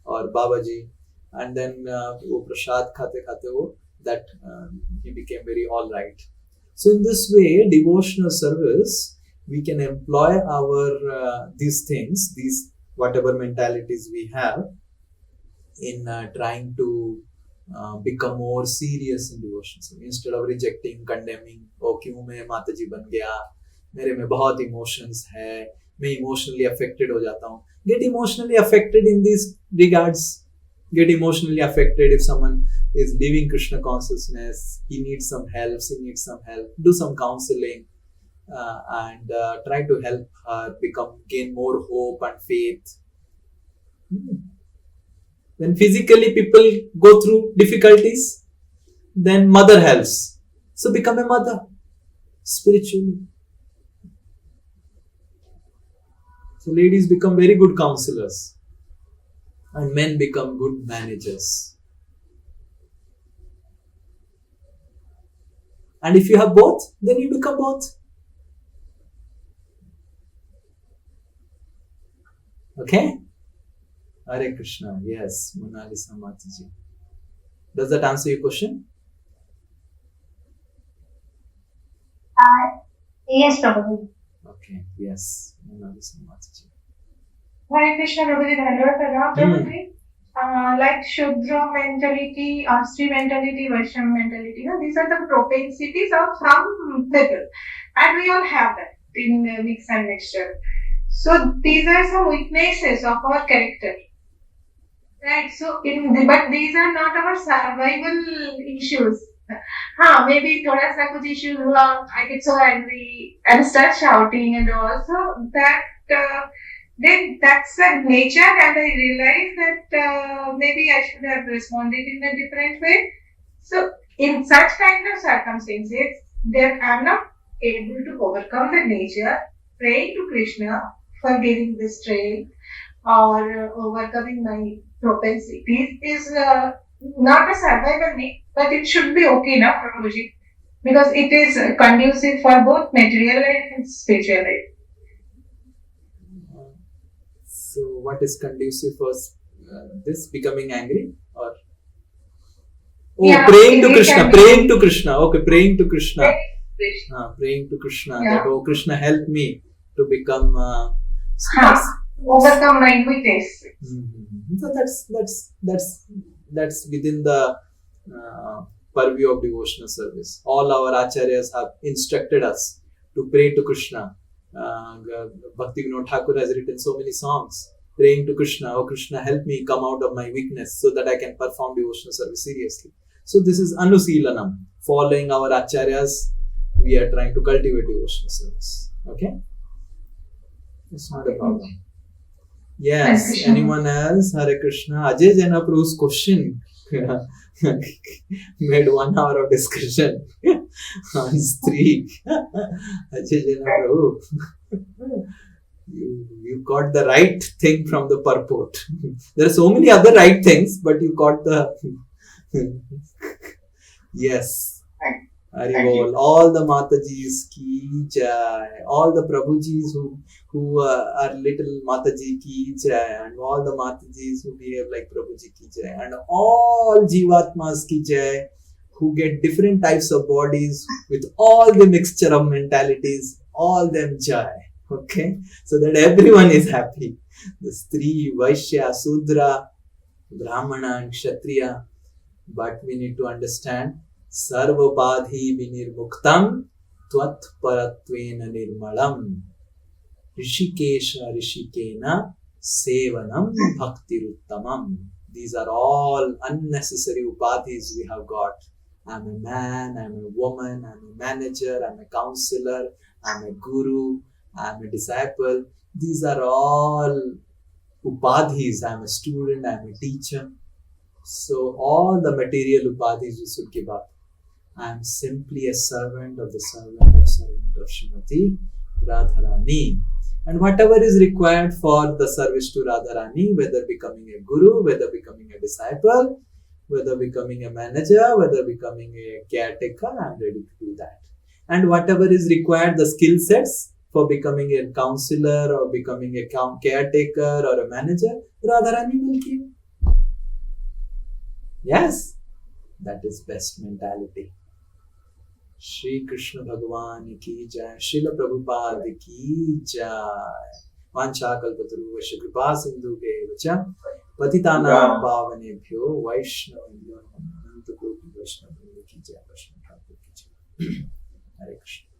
or Babaji. And then wo prasad khate that he became very all right. So in this way, devotional service, we can employ our these things, these whatever mentalities we have in trying to become more serious in devotion. So instead of rejecting, condemning, oh क्यों मैं माताजी बन गया, मेरे में बहुत emotions है, मैं emotionally affected हो जाता हूँ. Get emotionally affected in these regards. Get emotionally affected if someone is living Krishna consciousness, he needs some help, do some counseling and try to help her gain more hope and faith. When physically people go through difficulties, then mother helps. So become a mother spiritually. So ladies become very good counselors. and men become good managers. And if you have both, then you become both. Okay? Hare Krishna. Yes, Monalisa Mataji. Does that answer your question? Yes, Prabhuji. Okay, yes, Monalisa Mataji. Hare Krishna, Prabhuji. Dhanavad Prabhuji. Like Shudra mentality, Astri mentality, Vaishnav mentality, these are the propensities of some people. And we all have that in mix and mixture. So these are some weaknesses of our character. Right, so but these are not our survival issues. Maybe thoda sa kuch issues hua, I get so angry and start shouting and all. So that then that's a nature, and I realized that maybe I should have responded in a different way. So in such kind of circumstances, that I'm not able to overcome the nature, praying to Krishna for giving this trail or overcoming my propensities is not a survival need, but it should be okay now, Prabhuji, because it is conducive for both material life and spiritual life. So, what is conducive for this becoming angry or? Oh, yeah, praying to Krishna. Praying to Krishna. Okay, praying to Krishna. Praying to Krishna. Yeah. That, oh Krishna, help me to become. Overcome my weakness. Mm-hmm. So that's within the purview of devotional service. All our acharyas have instructed us to pray to Krishna. Bhakti Vinod Thakur has written so many songs praying to Krishna. Oh Krishna, help me come out of my weakness so that I can perform devotional service seriously. So this is Anusilanam. Following our acharyas, we are trying to cultivate devotional service. Okay? It's not a problem. Yes, anyone else? Hare Krishna. Ajay Jaina Prabhu's question made 1 hour of discussion on Stree. Ajay Jaina Prabhu, you got the right thing from the purport. There are so many other right things, but you got the yes. Haribol. All the Matajis ki jai, all the Prabhujis who are little Mataji ki jai, and all the Matajis who behave like Prabhuji ki jai, and all Jivatmas ki jai who get different types of bodies with all the mixture of mentalities, all them jai. Okay, so that everyone is happy. The Stree, Vaishya, Sudra, Brahmana and Kshatriya. But we need to understand Sarvapadhi vinirmuktam tvat paratvena nirmalam Rishikesha Rishikena Sevanam Bhaktiruttamam. These are all unnecessary upadhis we have got. I'm a man, I'm a woman, I'm a manager, I'm a counselor, I'm a guru, I'm a disciple. These are all upadhis. I'm a student, I'm a teacher. So all the material upadhis we should give up. I am simply a servant of the servant of Srimati Radharani. And whatever is required for the service to Radharani, whether becoming a guru, whether becoming a disciple, whether becoming a manager, whether becoming a caretaker, I am ready to do that. And whatever is required, the skill sets for becoming a counselor or becoming a caretaker or a manager, Radharani will give. Yes, that is best mentality. Shri Krishna Bhagwan ki jai, Srila Prabhupada ki jai. Vancha kalpataru vasya kripa sindhu bevacha patitanam pavanebhyo Vaishnavabhyo Ananta Koti Vaishnava ki jai. Hare Krishna.